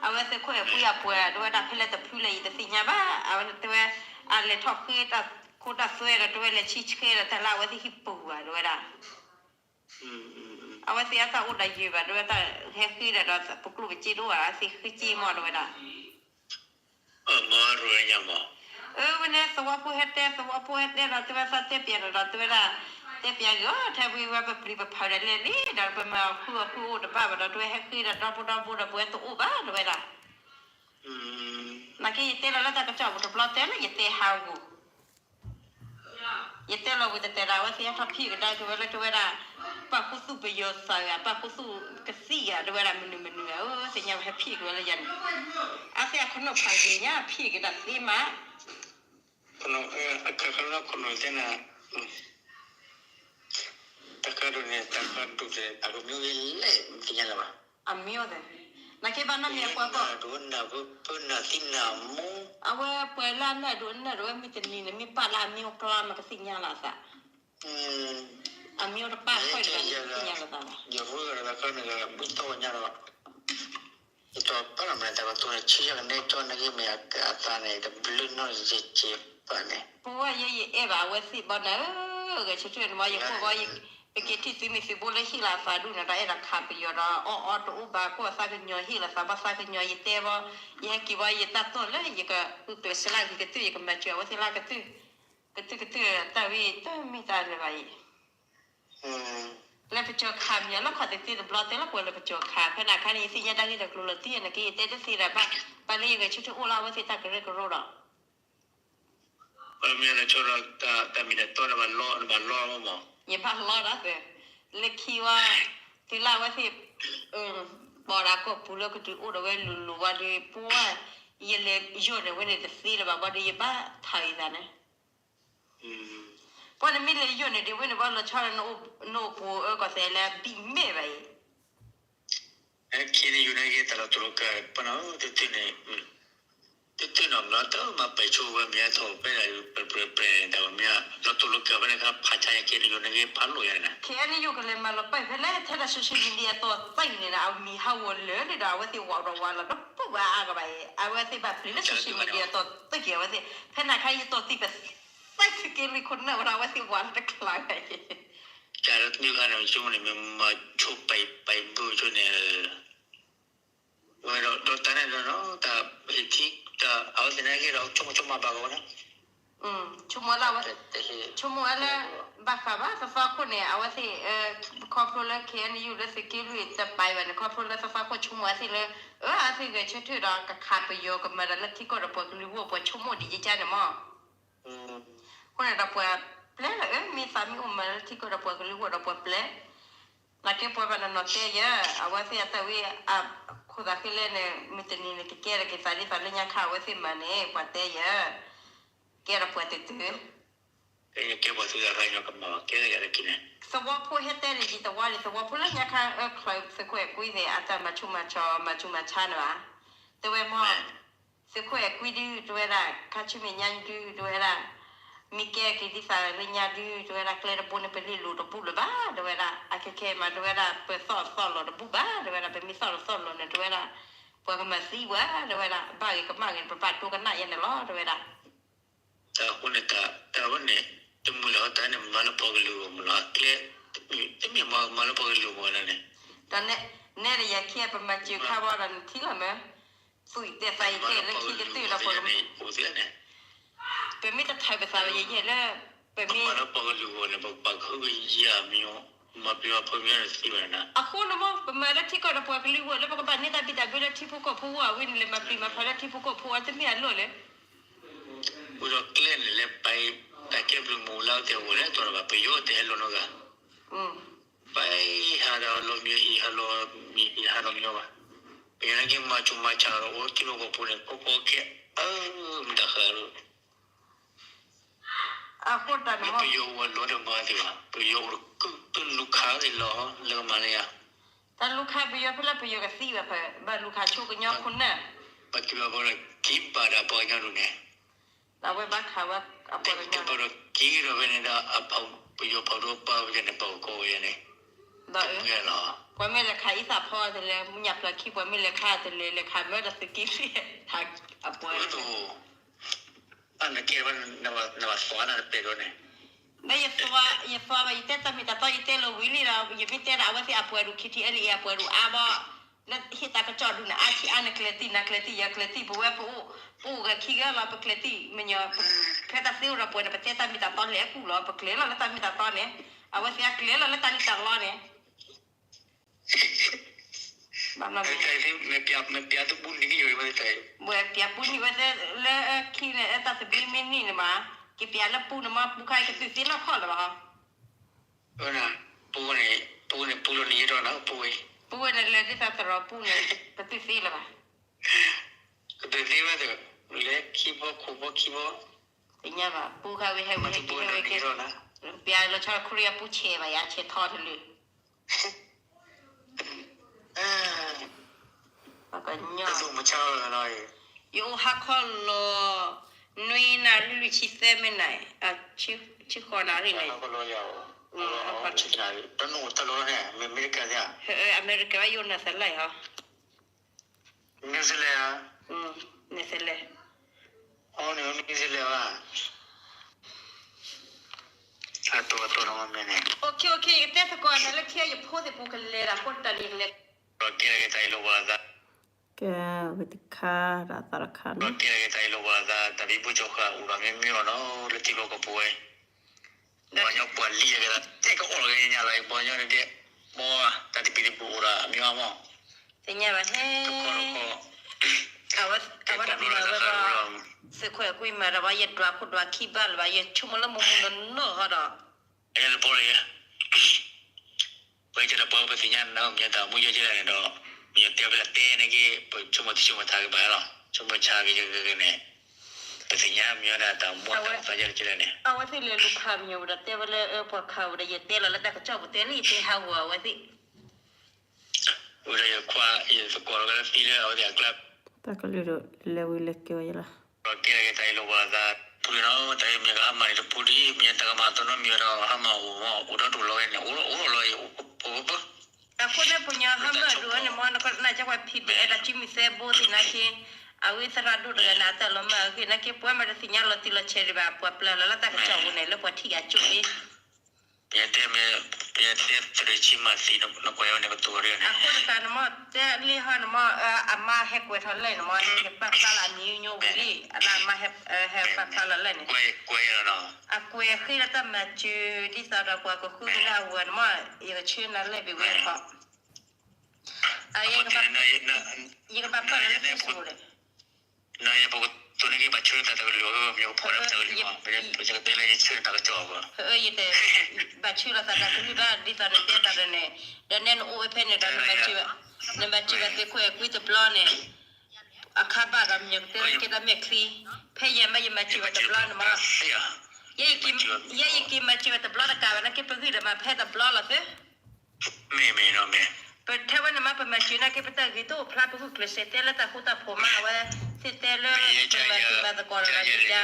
เอาไว้จะคุยกับผู้ใหญ่ป่วยด้วยดับให้เราแต่ผู้เลยแต่สิ่งนี้บ้าเอาไว้ตัวอะไรทอดคือแต่คนตัดสวยแล้วด้วยเลยชี้คือแต่เราไว้ที่ฮิปปูอ่ะด้วยนะเอาไว้เสียแต่อุดได้ยืมด้วยแต่เฮ้คือแต่เราปลุกไปจีด้วยสิคือจีมอด้วยนะมารู้ยังมั้วันนี้สวัสดิ์ผู้เฮ็ดแต่สวัสดิ์ผู้เฮ็ดเนี่ยเราจะว่าสัตย์เปลี่ยนเราตัวละเปลี่ยนก็ถ้าวิวแบบปริบพาได้เลยนี่เราไปมาคู่เดี๋ยวบ้าเราด้วยเฮ้คือเราพูดตัวบ้าด้วยนะนักที่เตะเราจะกระจอกตัวปลอดเตะแล้วอย่าเตะหาวอย่าเตะเราจะเตะเราว่าเสียทับพี่ก็ได้ด้วยนะป้าผู้สู้ไปยศใส่ป้าผู้สู้กระซี่ด้วยนะมันเสียงแฮปปี้ด้วยละยันอาเสียขนมไผ่เนี่ยพี่ก็ดัดซีมาคนเต้นนะตะการดูเนี่ยตะการดูเนี่ยตะการดูเนี่ยเละที่ยังไงบ้างมิวเดนักเก็บบ้านนั่นเนี่ยกว่าก็ดูน่ะปุ๊บน่ะที่น่ะมูเอาไว้เปิดร้านน่ะดูน่ะดูมีแต่นี่นะมีป้าร้านมีกลามันก็สิ่งอย่างละสะมิวป้าค่อยเลยสิ่งอย่างละสะอย่าพูดอะไรก็เนี่ยบุตรวันยังหรอตัวป้าเราเนี่ยแต่ว่าตัวชี้อย่างนี้ตัวนักเก็บเนี่ยก็ตาเนี่ยแต่บลูน่าจะเจ็บป่ะเนี่ยเพราะว่าบ้าเวสิบ้านก็ช่วยๆว่าอย่างพวกว่าไปเกที่ซิมิสิบุเลยฮิลาซาดูนะได้ราคาไปยอดตัวอุบาก็ซากันยอฮิลาซาบาซากันยอเตว่ายังกี่ว่าตัดต้นเลยยังก็ตัวสลายก็ตื้อยังมาเจอว่าสลายก็ตื้อแต่วิแต่ไม่ได้เลยไปแล้วไปเจอคำเนี่ยแล้วขอติดติดบล็อกแต่แล้วปวดเลยไปเจอคำขนาดนี้สิยังได้ที่ตะกรุลที่นะกี่เตจะสิระบ้าไปเลยยังช่วยๆอุลาว่าสิตะกรุลก็รู้หรอมีอะไรช่วยเราแต่มีแต่ตัวมันล้อมั้งอย่าพังล้อนะเสือเล็กขี้ว่าที่เล่าว่าสิบอรักก็พูดแล้วก็ดูอุดเอาไว้ลุว่าดีปัวยันเล็กย้อนเอาไว้ในแต่สีแล้วว่าดีบ้าไทยนะเนี่ยเพราะนั้นมีเลยย้อนในดีไว้ในว่าเราชอบโน้ปูก็เสียแล้วบีไม่ไปคิดอยู่ในที่ตลอดตัวก็ปนเอาติดเนี่ยติดน้ำแล้วแต่มาไปชูว่ามีอะไรไปอะไรเปรย์แต่ว่ามีเราตัวลูกเกิดไปนะครับพาชายคิดอยู่ในที่พันลุยนะแค่นี้อยู่กันเลยมาเราไปเพื่อเล่นเทเลโซเชียลมีเดียตัวตั้งเนี่ยนะเอามีฮาวเลยเนี่ยเราว่าที่ว่าเราว่าเราปุ๊บว่าอะไรไปเอาว่าที่แบบเล่นโซเชียลมีเดียตัวตั้งเกี่ยวว่าที่ขนาดใครตัวที่แบบใส่สกิลคนเนี่ยเราว่าที่วันจะคลายการมีการเอาช่วงนี้มันมาชุบไปบูชเนี่ยว่าเราตอนนั้นเราแต่ที่แต่เอาแต่นั่นคือเราชุ่มมาบ้างนะชุ่มแล้วว่าชุ่มแล้วบ้าค่ะบ้าสฟาคนเนี่ยเอาว่าสิครอบครัวแล้วเขียนอยู่แล้วสกิลวิจะไปวันครอบครัวแล้วสฟาคนชุ่มว่าสิเลยอาสิเกิดช่วยถือเรากับขาดประโยชน์กับมันแล้วที่ก็เราปวดหรือว่าปวดชุ่มดีใจเนี่ยมั้งคนเราปวดเปล่ามีสามีมาที่ก็เราปวดหรือว่าเราปวดเปล่านักเก็บปวดวันนั้นเตะเยอะเอาว่าสิแต่วิคนที่เล่นเนี่ยมีแต่นี่ที่เกี่ยวกับสายยังข่าวว่าสิมันเนี่ยปวดเตะเยอะเกี่ยวกับปวดตื้อเกี่ยวกับตัวอะไรเนาะกับมาเกี่ยวกับอะไรกินเนี่ยสวัสดิ์ผู้เฮ็ดแต่เลยจีตว่าเลยสวัสดิ์ผู้เล่นยังข่าวคอยสักคุยคุยเนี่ยอาจจะมาชุมมาชาเนาะแต่ว่ามั่งสักคุยคุยดูด้วยละข้าชิมยังดูด้วยละมีแก่กิจสารเรียนดูด้วยละเคลื่อนปุ่นเป็นลิลูดปุ่นเลยบ้าด้วยละอาเคเคมาด้วยละเปิดสอนหลอดปุ่นบ้าด้วยละเป็นมีสอนหลอดเนี่ยด้วยละพวกมันซีวะด้วยละบ้ากับมาเงินประปาตัวกันหน้ายันล้อด้วยละแต่คนเนี่ยแต่วันนี้จะมุลาแต่เนี่ยมาลปอกลูมุลาเคลียจะมีมาลปอกลูมุลาเนี่ยตอนนี้เนี่ยอยากเคลียประมาณจิ๋วข้าววันที่ละมั้ยสุยแต่ใส่เคลียแล้วขี้จะตื่นเราปวดเป็นมิตรไทยภาษาเยอะๆแล้วเป็นมิมาลปอกลูมุลาบอกปากเขาก็ยี่ยมิโอมาเปียพมีอะไรสิวะนะอะคุณมั้งเป็นมาแล้วที่ก็เราปอกลูแล้วบอกว่าเนี่ยแต่บิดาบิดาที่พวกผู้ว่าวินเลยมาปีมาพอแล้วที่พวกผู้ว่าจะมีอะไรเลยอุดรเคลื่อนเลยไปแต่เก็บลูมูลาเดี๋ยวเลยตัวเราไปโยเดลโลนกันไปหาเราลมีอีหาเรามีหาเรามีว่าเป็นยังไงมาจุมาชาเราโอ้ที่เราก็พูดเนี่ยโอเคมันด่าเขาคุณตาหนูไปโยวันรถมาดีกว่าไปโยก็ลูกค้าเลยเหรอเรื่องมาเลยอ่ะแต่ แต่ลูกค้าไปเยอะเพื่อไปเยอะกับซี่แบบบ้านลูกค้าชูกันยอคนน่ะปัจจุบันเราคิดบาดาปอยกันเนี่ยเราไปบ้านเขาว่าเอาไปกันยอเราคิดเราเป็นเราเอาไปโยปรูปเอาอย่างนี้ปโกอย่างนี้ได้เหรอว่าไม่ราคาอีสานพอจะเลยมึงอยากราคิดว่าไม่ราคาจะเลยราคาไม่ได้สกิลทางเอาไปอันนั้นคิดว่านวสวรรค์เป็นด้วยเนี่ยได้ยศว่าไปเตะแต่มีแต่ต่อเตะเราวิลีเราอย่าไปเตะเราว่าที่อาป่วยดูคิดที่อะไรอาป่วยดูอาบ่แล้วที่ตากระจอดดูนะอาชีอันนักเลตียาเคลตีบัวปูกับขี้ก็เราไปเคลตีมันยอเพื่อตัดสิวเราป่วยนะไปเตะแต่มีแต่ตอนเลี้ยกูเราไปเคลเราแล้วแต่มีแต่ตอนเนี่ยเอาว่าที่เคลเราแล้วแต่มีแต่ล้อเนี่ยบ้านเราไม่เปียตุบุญนี่อยู่ไม่ได้บัวเปียบุญนี่ว่าจะแล้วขี้เนี่ยตัดสิบปีไม่นี่นะมากี่ปีแล้วปูนะมาปูใครก็ตื่นเต้นแล้วข้อหรือเปล่านะปูนี่รอนะปูเนี่ยเลยที่ตัดเราปูเนี่ยก็ตื่นเต้นแล้วป่ะก็ตื่นเต้นว่าเดี๋ยวเล็กคีบคูบคีบเนี่ยป่ะปูเขาไปให้ปูนี่รอนะเปียเราชอบคุยปูเชว่ะยาเชทอดเลยแล้วก็เนี่ยก็ส่งมาเช่าอะไรอยู่ฮักคอลโลนุยนาลุชิเซเมนไหนชิคอนารีไหนก็รอยาวชิคายตโนตโลเนี่ยอเมริกาเนี่ยอเมริกาอยู่ในเซลล์เหรอนิวซีแลนด์ในเซลล์อ๋อนิวซีแลนด์อ่ะตัวน้องมันเนี่ยโอเคแต่สกอนั่นแหละแค่อย่าพูดแต่ปูกันเลยละคนตาลีเล็กก็เกี่ยวกับใจโลวาซาแกวิตคาราตารคาก็เกี่ยวกับใจโลวาซาแต่พี่ผู้ชกอุบะไม่เนาะเลติโลก็ป่วยบางอย่างป่วยลีกันละเจ๊ก็โอ้ยเนี่ยอะไรบางอย่างเนี่ยมัวแต่ที่ปีที่ปูระมีว่ามั้งแต่เนี่ยว่าเฮ้เอาว่าทำไมว่าสึกคุยคุยมาเราว่าอย่าดราคุดว่าขี้บ้าหรือว่าอย่าชุ่มละมุมนั่นเนอะฮะดอกเอ้ยปอยไปจะได้ปอยไปสิยันนะมีแต่มุ้ยจะได้เนาะมีแต่เวลาเต้เนี่ยก็ชุ่มทางไปหรอชุ่มชาก็จะเนี่ยไปสิยันมีอะไรแต่มัวแต่ไปจะได้เนี่ยเอาว่าที่เรียนลูกค้ามีอยู่แต่เต้ว่าเลยพอเขาได้ยันเต้แล้วแต่ก็ชอบเต้นี่เต้หัวว่าสิอุดรคว้าอีสกอลก็ฟีเลยเอาเดี๋ยวกลับแต่ก็เลยวิเล็กเกี่ยวยังละก็เกี่ยวกับใจโลวาซาพูดเนาะแต่มีก็ทำมาในพูดมีแต่ก็มาตัวนั้นมีเราทำมาอุดรดูลอยเนี่ยอุดรลอยปุ๊บแต่คนเนี่ยปุญญาทำมาดูเนี่ยมันก็น่าจะว่าผิดเอราจิมิเซโบตินะคีเอาวิสระดูเลยนะแต่เรามาคือนะคีป่วยมาได้สิญญาเราติดเราเชื่อแบบป่วยเปล่าแล้วแต่ก็จะเอาเนี่ยแล้วป่วยที่อาจุยเปียเต้ตรีชิมาสีนกวยเนี่ยก็ตัวเรียนอะคนกันมาเจ้าลีฮันมาอามาเฮกเวทันเลยนะมาเนี่ยปักตาลานิวยอร์กลีอามาเฮปักตาลาเลยเนี่ยกวยแล้วเนาะอะกวยคือแล้วแต่มาจูดิสาระกว่าก็คือแล้ววันมาอีกชื่อนั้นเลยไปเว้ยค่ะไอ้ยังกับปักเลยไม่สู้เลยนายบอกตัวนี้บัตรชื่อแต่ก็รู้ว่ามีพอแล้วจะรู้ว่าเป็นโปรเจกต์อะไรชื่อแต่ก็จบอ่ะยี่แต่บัตรชื่อเราแต่ก็คือว่าดิสาระเตี้ยแต่เนี่ยเดี๋ยวเนี่ยโอ้ยเพนเนี่ยเราบัตรชื่อแต่คุยจะปล้อนเนี่ยอาคาบาร์มีเตอร์คิดว่าไม่คลีเพย์ยังไม่บัตรชื่อแต่ปล้อนมายี่กิมบัตรชื่อแต่ปล้อนกาวันนั้นคิดไปคือเดี๋ยวมาเพย์แต่ปล้อนละสิไม่เนาะไม่แต่ถ้าวันนั้นมาเป็นบัตรชื่อนะคิดไปแต่กี่ตัวพลาดไปคือเคลเซเตแล้วแต่คู่ตาผมมาว่าสิเตเลยเป็นบัตรชื่อมาตะกอนอะไรจ้า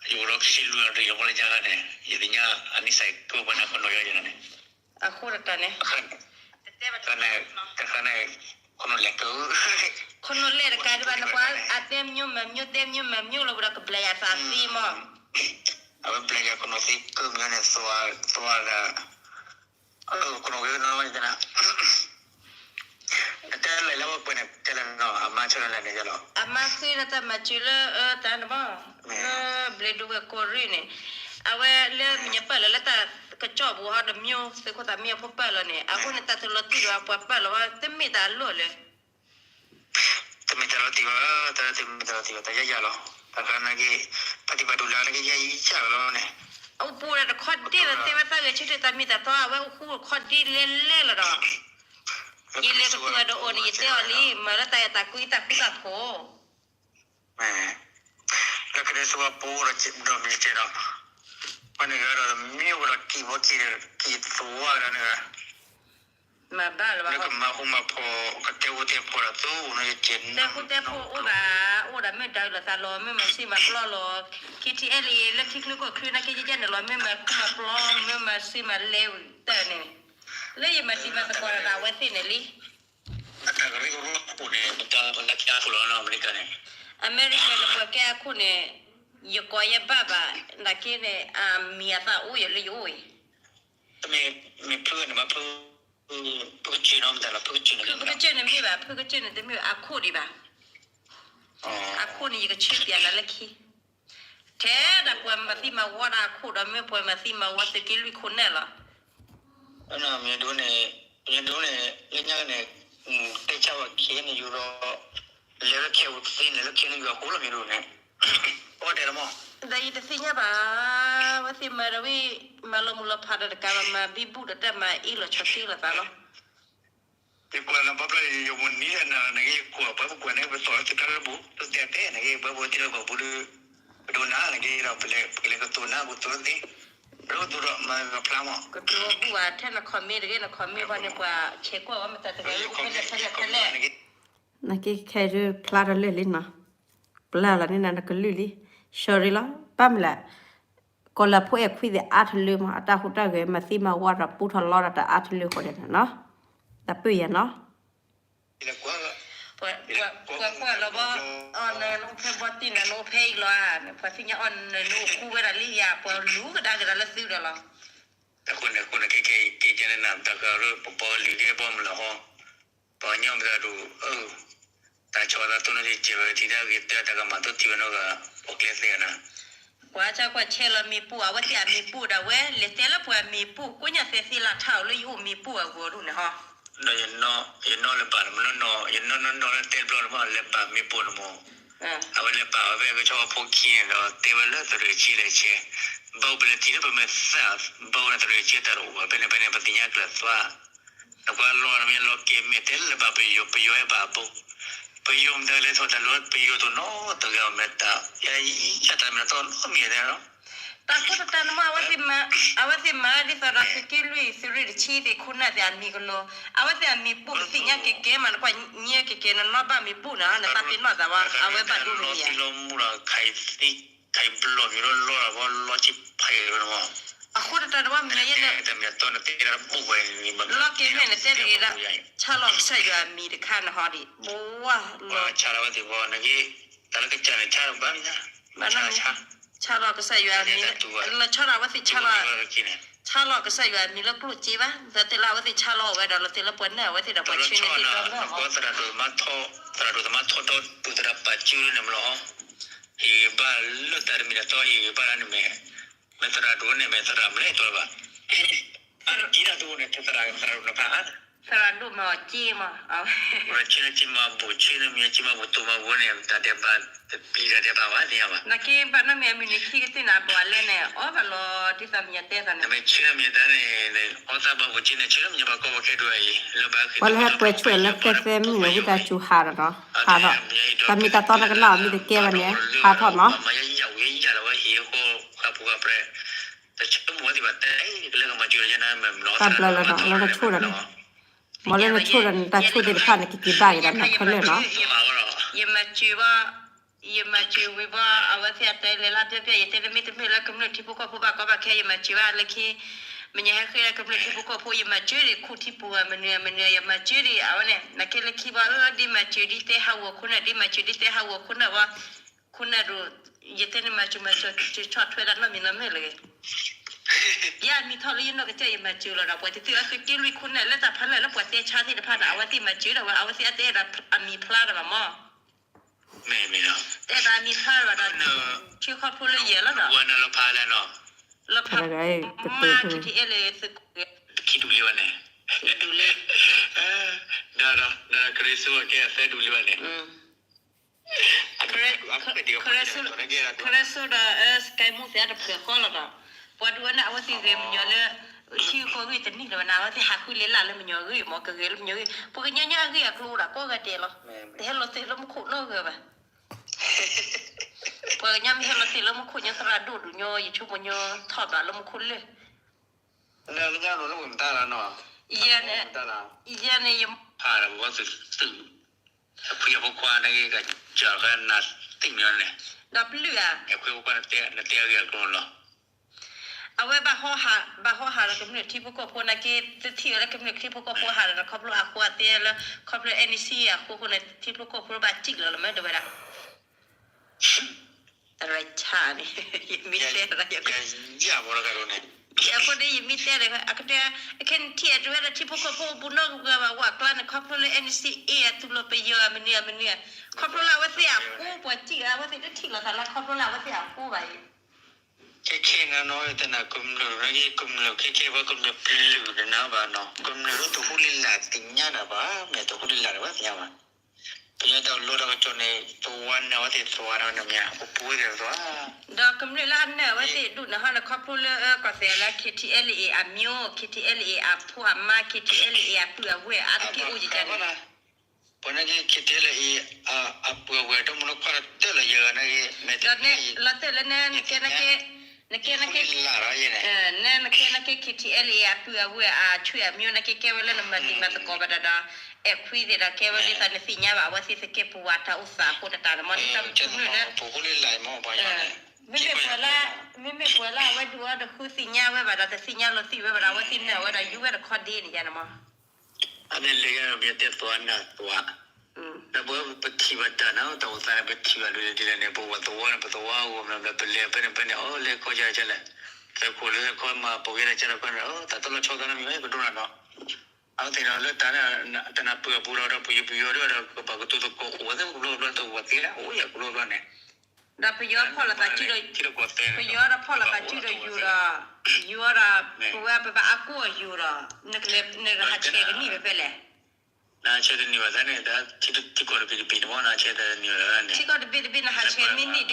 อยู่รอคิดรู้อะไรอย่างไรจ้าเนี่ยยิ่งอันนี้ใส่ตัวมันคนน้อยอย่างนี้อะคู่ละตัวเนี่ยคนไหนคนนู้นเล็กคนนู้นเล็กกันบ้านนักว่าอาเต็มยุ่มเราบุรักเปลี่ยนสามสี่มั้งเอาเปลี่ยนคนนู้นสิคือมีเนี่ยตัวคนนู้นน้อยจังนะแต่เลยแล้วว่าเป็นแต่ละเนาะอามาชนอะไรเนี่ยจะหรออามาคือเราแต่มาจุลแต่นะบ้างเบลดูกับโครีเนี่ยเอาไว้เรื่องมีเปิดแล้วแต่ก็จอบว่าเดี๋ยวมิวสิคนแต่มิวพบเปิดแล้วเนี่ยเอาคนแต่ตัวรถที่ว่าพบเปิดแล้วว่าเต็มไม่ได้ลุ้นเลยเต็มไม่ได้รถที่ว่าแต่ยังหรอแต่การนั้นก็ปฏิบัติดูแลนั่นก็ยังยิ่งช้าแล้วเนี่ยเอาปูเลยแต่คนที่เราเต็มแต่ก็ชื่อแต่มีแต่ตัวว่าคู่คนที่เล่นแล้วดอกยี่เล่ก็ตัวโดนยี่เตี้ยลี่มาแล้วแต่คุยโผแม่แล้วก็ได้สวาปูเราจิตเรามีเจราวันนี้เรามีวันกี่ตัวแล้วเนี่ย มาบ้าหรือ แล้ว ว่า ก็มาคงมาพอกระเทียมพอละตู้นะเจน แต่คุณแต่ผู้อุดาไม่ได้หรอกแต่รอไม่มาสิมาปลอรอคิดที่เอลีแล้วที่นึกก็คือนักกิจการรอไม่มามาปลอไม่มาสิมาเลวแต่เนี่ยแล้วยังมาสิมาสกอร์เราไว้สิเนี่ยลิ แต่ก็เรียกว่าผู้เนี่ยมันจะคนละแค่คนละอเมริกันเนี่ย อเมริกันพวกแกคุณเนี่ยยกอยบ้าบ้านักกินเนี่ยมีอะไรอุ้ยเลยอุ้ย มีเพื่อนมาเพื่อจีนอมแต่ละเพื่อจีน คือพวกเจ้าเนี่ยมีแบบพวกเจ้าเนี่ยจะมีอาคูดีบ่าอาคูนี่ก็ชื่อเดียร์นั่นแหละคีแท้แต่พวกมาที่มาว่าอาคูเราไม่พอมาที่มาว่าสกิลวิคนเนี่ยหรออันนั้นมีดูเนี่ยเรื่องนี้เนี่ยแต่ชาวเขียนอยู่รอเลี้ยงเขียวสิเลี้ยงเขียนอยู่หัวเราไม่รู้เนี่ยโอ้เดี๋ยวมั้งได้ยินเสียงบ่าว่าสิมาเราวิมาลงมือพาดกันมาบิบูดแต่มาอีหลอชัดที่ละตาเนาะที่กวนเราบอกเลยอยู่บนนี้นะนี่กวนปั๊บกวนเนี่ยไปสอนสกัดระบุตัวเต้นี่ปั๊บที่เราบอกดูน้านี่เราไปเลยก็ตัวน้าบุตัวนี้เราดูเรามาพลาดมั้งก็ดูว่าแท่นคอมเมนต์นะคอมเมนต์ว่าเนี่ยว่าเช็คว่ามันจะเป็นแค่ นักเก็ตแค่จะพลาดเลยลินะพลาดแล้วนี่นะนักลุลิชอริละปั๊มละก็ละพวกคุยเดอาทลืมอาตาหุตาเกมาซีมาว่ารับพูดทลอดแต่อาทลืมคนเดียวเนาะแต่ปีเนาะกว่าเราบอกอันนั้นเพย์บอตินะโนเพย์ล้อเนี่ยพอสิ่งนี้อันนั้นคู่เวลาลิยาพอรู้ก็ได้ก็ได้ละซื้อเดี๋ยวเราแต่คนเจนนำแต่ก็รู้ปอลีเดียบอมละห้องปอยอมจะดูแต่ชอบตัวนี้เจอที่ได้กิจแต่ก็มาตัวที่วันก็โอเคเสียนะว่าจะกว่าเชลมีปูว่าจะมีปูดาวเว้เลเตลปัวมีปูกูเนี่ยเสียสิละเท่าเลยอยู่มีปูกูรู้นะฮะno no le para no le te blo no le pa mi po no a ver le pa a ver que yo po kin lo te va le de chi le che ba ble ti le pa me sa ba na de che ta ro ba ne pa ti nya kla swa no kwa lo mi lo ke me te le ba pe yo e ba po pe yo me le to ta lo pe yo to no to ga me ta ya cha ta me to no mi de noตาพูดตานมาว่าสิมาดิสระสกิลวิสิริชีดิคุณน่ะจะมีกันโลเอาว่าจะมีปุ๊บสิเนี่ยเก๋มันกว่าเนี่ยเก๋นั่นบ้ามีปุ๊บนะตาเป็นว่าแต่ว่าเอาไว้บ้านดูเนี่ยสิโลมูระไข่บล็อกมีโลว่าโลจิไผ่โลว่าพูดตานว่ามีเนี่ยแต่มีตอนที่เราพูดไว้นี่มันโลกิเนี่ยเจ๊ดีละชาลองใส่ยามีดิคันฮอดิบัวชาลาวันที่ว่านักยี่แต่ละก็จะเนี่ยชาลบ้างนะชาลอกก็ใส่ยามีแล้วชาลาว่าสิชาลอกก็ใส่ยามีแล้วกลุจีวะแต่เตลาว่าสิชาลอกไว้เดี๋ยวเราเตลาปนเนี่ยไว้ที่เราปนชื่อในที่เราเนาะก็ตระดูมาทอตัวตระปัจจุบันเนี่ยมันล้อฮีบาลตระมีตัวฮีบาลนี่มันตระดูเนี่ยมันตระไม่ตัวบ้าจีน่าตัวเนี่ยตระดูนะป้าสระดูมาจีมาเอาวันชีนจีมาบุชีนมีจีมาบุตัวมาบุเนี่ยแต่เดี๋ยวบ้านปีละเดี๋ยวบ้านว่าเนี่ยมานักเก็ตบ้านนั้นมีมินิคิดที่น่าบัวเล่นเนี่ยอ๋อบัลโลที่สามีเต้สันเนี่ยไม่ชีนมีแต่เนี่ยอ๋อแต่บ้านบุชีเนี่ยชีนมีบ้านก็โอเคด้วยแล้วบ้านคือวันแรกไปช่วยแล้วแกเฟมีนะวิตาจูฮาร์เนาะฮาร์แต่มีตาตอนนั้นก็เล่ามีแต่แกวันนี้ฮาร์ทอดเนาะมายังยาวแล้วว่าเฮียก็ขับกับเพื่อนแต่ชีนมัวที่บ้านแต่เรื่องมาจูเจนะมันล้อตามเราแล้วเนาะเราก็ช่วยแล้วมอเลยมาช่วยกันแต่ช่วยเด็กผ่านในกิจบ้านอย่างนั้นเขาเลยเนาะยังมาจูว่าเอาไว้ที่แต่เวลาเปียๆยังแต่ไม่ถึงเวลากำหนดที่พวกเขาพูดก็แบบแค่ยังมาจูว่าเลยที่มันยังให้เคยกำหนดที่พวกเขาพูดยังมาจูดิคู่ที่ปัวมันเนี่ยยังมาจูดิเอาเนี่ยนักเก็ตคิดว่าดิมาจูดิเตะหัวคุณน่ะดิมาจูดิเตะหัวคุณน่ะว่าคุณน่ะรู้ยังแต่มาจูชอบช่วยด้านนั้นมีน้ำไม่เลยยามีทอลยินเราก็เจอมาจูเราปวดที่เราคือกินวิคุณเนี่ยแล้วแต่พันเลยแล้วปวดเตะชาที่เราพันเอาไว้ที่มาจูเราเอาไว้ที่เตะเรามีพลาดแบบมั่ไม่เนาะแต่เรามีพลาดแบบชื่อครอบครัวเลยเยอะแล้วเนาะวันเราพาแล้วเนาะเราพามาที่เอเลสคิดดูเลยวันนี้ดูเลยดาคริสว่าแกเสดูเลยวันนี้คริสเราสกายมูเสียแต่เผื่อข้อเราเนาะพอดูนะว่าสิเรียมเยอะเลยชื่อก็คือจะนี่เลยนะว่าที่หาคุยเล่นหลานเลยมันเยอะเลยหมอกระเกยมันเยอะเลยพวกนี้เนี่ยคืออยากรู้ละก็กระเจลแต่ให้เราติดแล้วมันขุ่นเลิกเลยป่ะพวกนี้ไม่ให้เราติดแล้วมันขุ่นยังสระดูดดูเยอะยิ่งชุบมันเยอะถอดแบบแล้วมันขุ่นเลยแล้วเราเหมือนตาแล้วเนาะ Iyan yung para was sự phía bộ quan này cái chờ cái là tình nhân này Napluya. em phía bộ quan là tiền cái con lo Awe bahoha la kemne tipo ko pona ke ti la kemne tipo ko po ha la koplo akwa te la koplo NC akwa ko na tipo ko po ba tik la me do vera. Tara chani. Mi te ra ya. ya bộ cái đó này Ya ko de mi te ra akate ken ti do vera tipo ko po bu no ga wa kla na koplo NC e tu lo pe yo amenia koplo la wa se akwa po tik la wa se ti la la koplo la wa se akwa ba cái nó nói thế nào cũng được cái cũng được cái vào cũng được lừa để nào bà nó cũng được tụi phụ liên lạc tình nhau là bà mẹ tụi phụ liên lạc là bà nhau mà bây giờ tao lừa đó cho nên tụi anh nào thì tụi anh nào nhà cũng bùi được đó đó cũng như là anh nè vậy thì đủ nó là couple có thể là KTLA amio KTLA apu amma KTLA apu awe ada ke uji jadi bữa nay cái KTLA apu awe đó muốn qua tới là giờ này mẹ là tới là nè cái là rồi vậy này nè cái KTLA apu awe a chui amio nè cái vele là mà có bà đó quy thì là cái vele ta nè xin nhà bảo vậy thì cái puata usa ko ta là món tâm chung nữa phụ liên lạc mà bà nhau này mimi pola wa duwa da kusinya wa ba da sinya lo si wa ba wa sin na wa da yu wa da khodi ni ya na ma anh ấy lấy cái việc tiếp toán là toán đó bữa bữa thi vào đó nó tàu xe bữa thi vào rồi đi lên bữa toán gồm là bữa lẹ bên lẹ coi chơi chơi lại cái cô lẹ coi mà bữa cái này chơi là bên tại tôi lo cho cái này mấy cái đồ nào thì nó lẹ ta là bữa đó có bao cái tôi có uống thế cũng lo tôi uống thế là uống ya cũng lo này da pe yo phola ta chi chỉ có tiền pe yo da phola ta chi yu ra ko wa ba aku yu ra ne ha che ga ni be le na chơi thì nhiều thế này đã chỉ có được bị nó na chơi thì nhiều rồi chi ko de be na ha che mi ni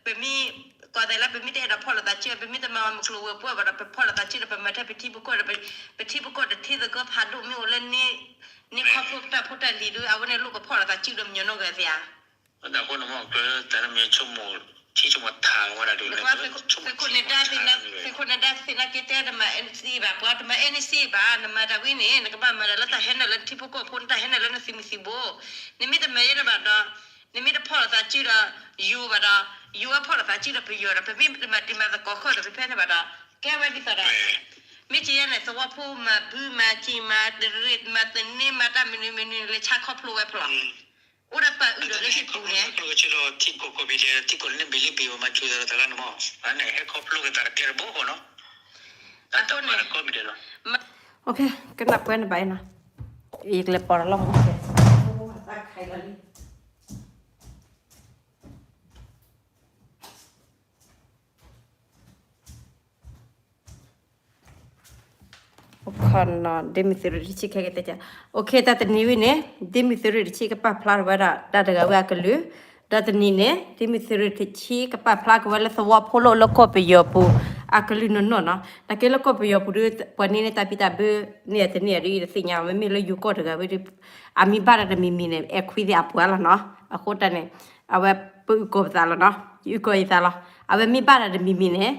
pe mi ko de la pe mi de da phola ta chi pe mi de ma mu klo wa ba da pe phola ta chi pe ma ta pe ti bu ko pe ti bu ko de ti de ko pha du mi o le ni ko pu ta li du a wa ne lu ko phola ta chi do mi no ga siaแต่คนมองก็แต่ละมีชั่วโมงที่ชั่วโมงทางว่าเราดูนะคนในด้านสิคนในด้านสินะกิเตอร์มาเอ็นซีแบบว่ามาเอ็นซีบ้านมาดาวินี่นะก็บ้านมาแล้วแต่เห็นแล้วที่พวกก็พูดแต่เห็นแล้วนะสิมิสิโบนี่มีแต่มาเยอะแบบนั้นนี่มีแต่พ่อเราจีระยูแบบนั้นยูว่าพ่อเราจีระไปยูระไปวิ่งมาที่มาตะกอข้อเราไปเพื่อนแบบนั้นแกว่าที่สุดมิจิยันเนี่ยสว่าผู้มาบูมาจีมาเดือดมาตื่นนี่มาตามินิเลยชักครอบครัวไว้พลอudah pak udah lagi punya kalau cilo tiko ko bile tiko ne bile bi ma chu da ta no ane he ko plu ke tar ter bo no ta ma ko mi de lo ok cái nắp quen vậy nè việc là bỏ lòng còn demi theory chỉ cái cái thế ok ta tên nhiều nè demi theory chỉ cái pa plan vậy đó đã được cái cái lứa đã tên nhiều nè demi theory chỉ cái pa plan vậy là sao follow lo copy yo pu cái lứa nó nó ta cái lo copy yo pu được quan này ta bị ta bơ nè tên nè đi sinh nhau mình lo yêu có được cái vậy ami bara da mimi nè equi de apuela nó a kota nè awe pu ko zalo nó yêu có zalo awe mi bara da mimi nè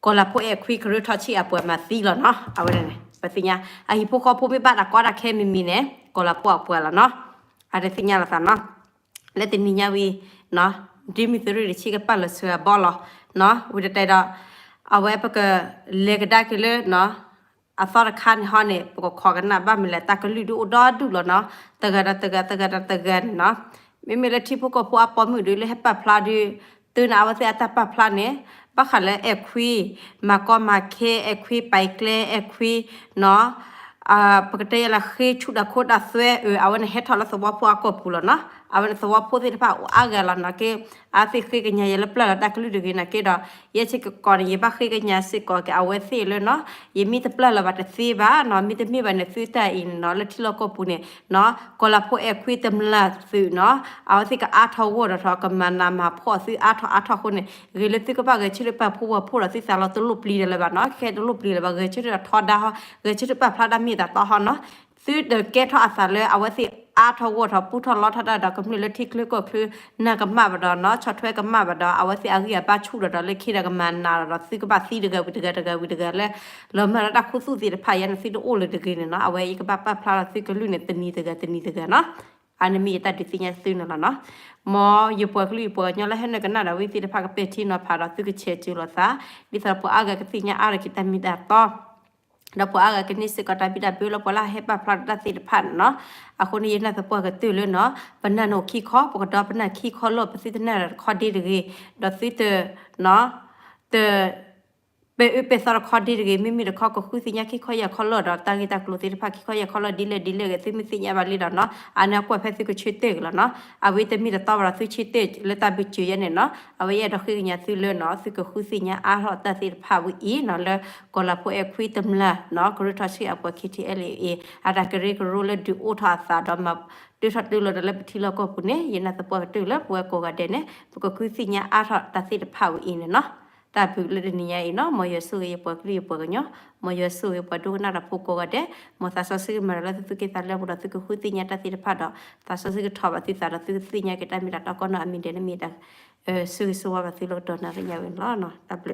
ko la po equi cái thọ chi apu ma si lo nó awe nè pastinya a hi poko po mi bada ko da ke mi ne ko la po apuela no a de sinya la sa no le te niña wi no di mi tru ri chi ka pa la su ba lo no wi de da a we pa ka le ga da ke le no a sa ra khan ha ne po ko ga na ba mi le ta ka lu du do du lo no ta ga no mi le ti poko po a po mi du le ha pa pla du tu na wa se ta pa pla ne ba kha le equi ma ko ma ke equi pai kle equi noปกติละคือชุดโคตรสวยเอาไว้เฮ็ดทอดแล้วสวอปก็พูดแล้วเนาะเอาไว้สวอปที่ถ้าอาเกลันนะคืออาสิคือกันยาเปล่าดักลุดกินนะคือดอกยาสิก่อนยาบ้าคือกันยาสิก่อนก็เอาไว้สิเลยเนาะยามีแต่เปล่าละบัดสิบ้าเนาะมีแต่มีบันสิแต่อินเนาะแล้วที่เราก็พูดเนี่ยเนาะก็ละพวกคุยเต็มละสิเนาะเอาสิก็อาทอวดทอก็มานำมาพอสิอาทอคนเนี่ยเกลสิก็บ่าเกชื่อป่าผู้ละสิสาเราตลุปลีเลยบัดเนาะแค่ตลุปลีเลยบ่าเกชื่อทอดาเกชื่อป่าพระดามีแต่ต่อเนาะซื้อเดอเกทออาสาเลยเอาไว้สิ อาทวัวทปุทลอทัดดอกกำเนิดที่คลึกก็คือนากำมาบดอนเนาะช็อตถ้วยกำมาบดอเอาไว้สิอาเกียป้าชูดอเลยคิดกำมันนาเราซื้อกบ้าซีเดกวิดเกแล้วเรามาดักคู่สู้สิพายันซีโอเลยเดกเนาะเอาไว้อีกบ้าป้าพลาซื้อก็ลุยเนี่ยตนีเดกเนาะอันนี้มีแต่ดิสิญญาซื้อเนาะมออยู่ปวกลุยปวกย้อนแล้วให้นกันน่ะเราวิสิพากเปที่เนาะพาเราซื้อก็เชจูลซะดิสระปวกอากาศสิญญาอะไรคิดแต่มีแต่ต่อเราพออากาศนี่สิก็ได้บิดาบิวเราพอละให้ปะพลัดได้สิพันเนาะอะคนนี้น่าจะปวดกันตื่นเลยเนาะปนนันโอขี้คอปกติปนนันขี้คอลบไปสิตน่ะคอดีดีดอสิเตเนาะเตเปสารคอดีดีไม่มีแต่คอก็คือสิญญาขี้คออยากคอลดตั้งอีตากลุติพาขี้คออยากคอลดีเลยก็สิมีสิญญาบาลีเนาะอันนี้ก็เพสิก็ชิเตกแล้วเนาะเอาไว้แต่มีแต่ตอบเราสิชิเตเลยตาบิจูยันเนาะเอาไว้ดอกคือญญาสิเลยเนาะสิก็คือสิญญาอาหอตาสิพาวิเนาะแล้วก็ละพอเอคุยตำละเนาะก็รู้ทัชอัปคิทีLAอาดากเรกรูเลดูโอทาซาดอมาดูทัดดูเลยแล้วที่เราก็ปุ่นเนี่ยยันน่าจะปวดดูแล้วปวดก็กระเด็นเนี่ยก็คือสิญญาอาหอตาสิพาวิเนาะตาพิลเดนิยาเนาะมอยสูยปกรีปกเนาะมอยสูยปดูน่ารับพกก็ได้มอตาสสิมาแล้วตุกิตาแล้วบุตรตุกขุติญาตาติพาดตาสสิกทอบติตาลตุสิญญาเกตามิดาตะก็นามิเดนมิดาสุยสุวาติโลดนาริยาเวนล้อเนาะตาเป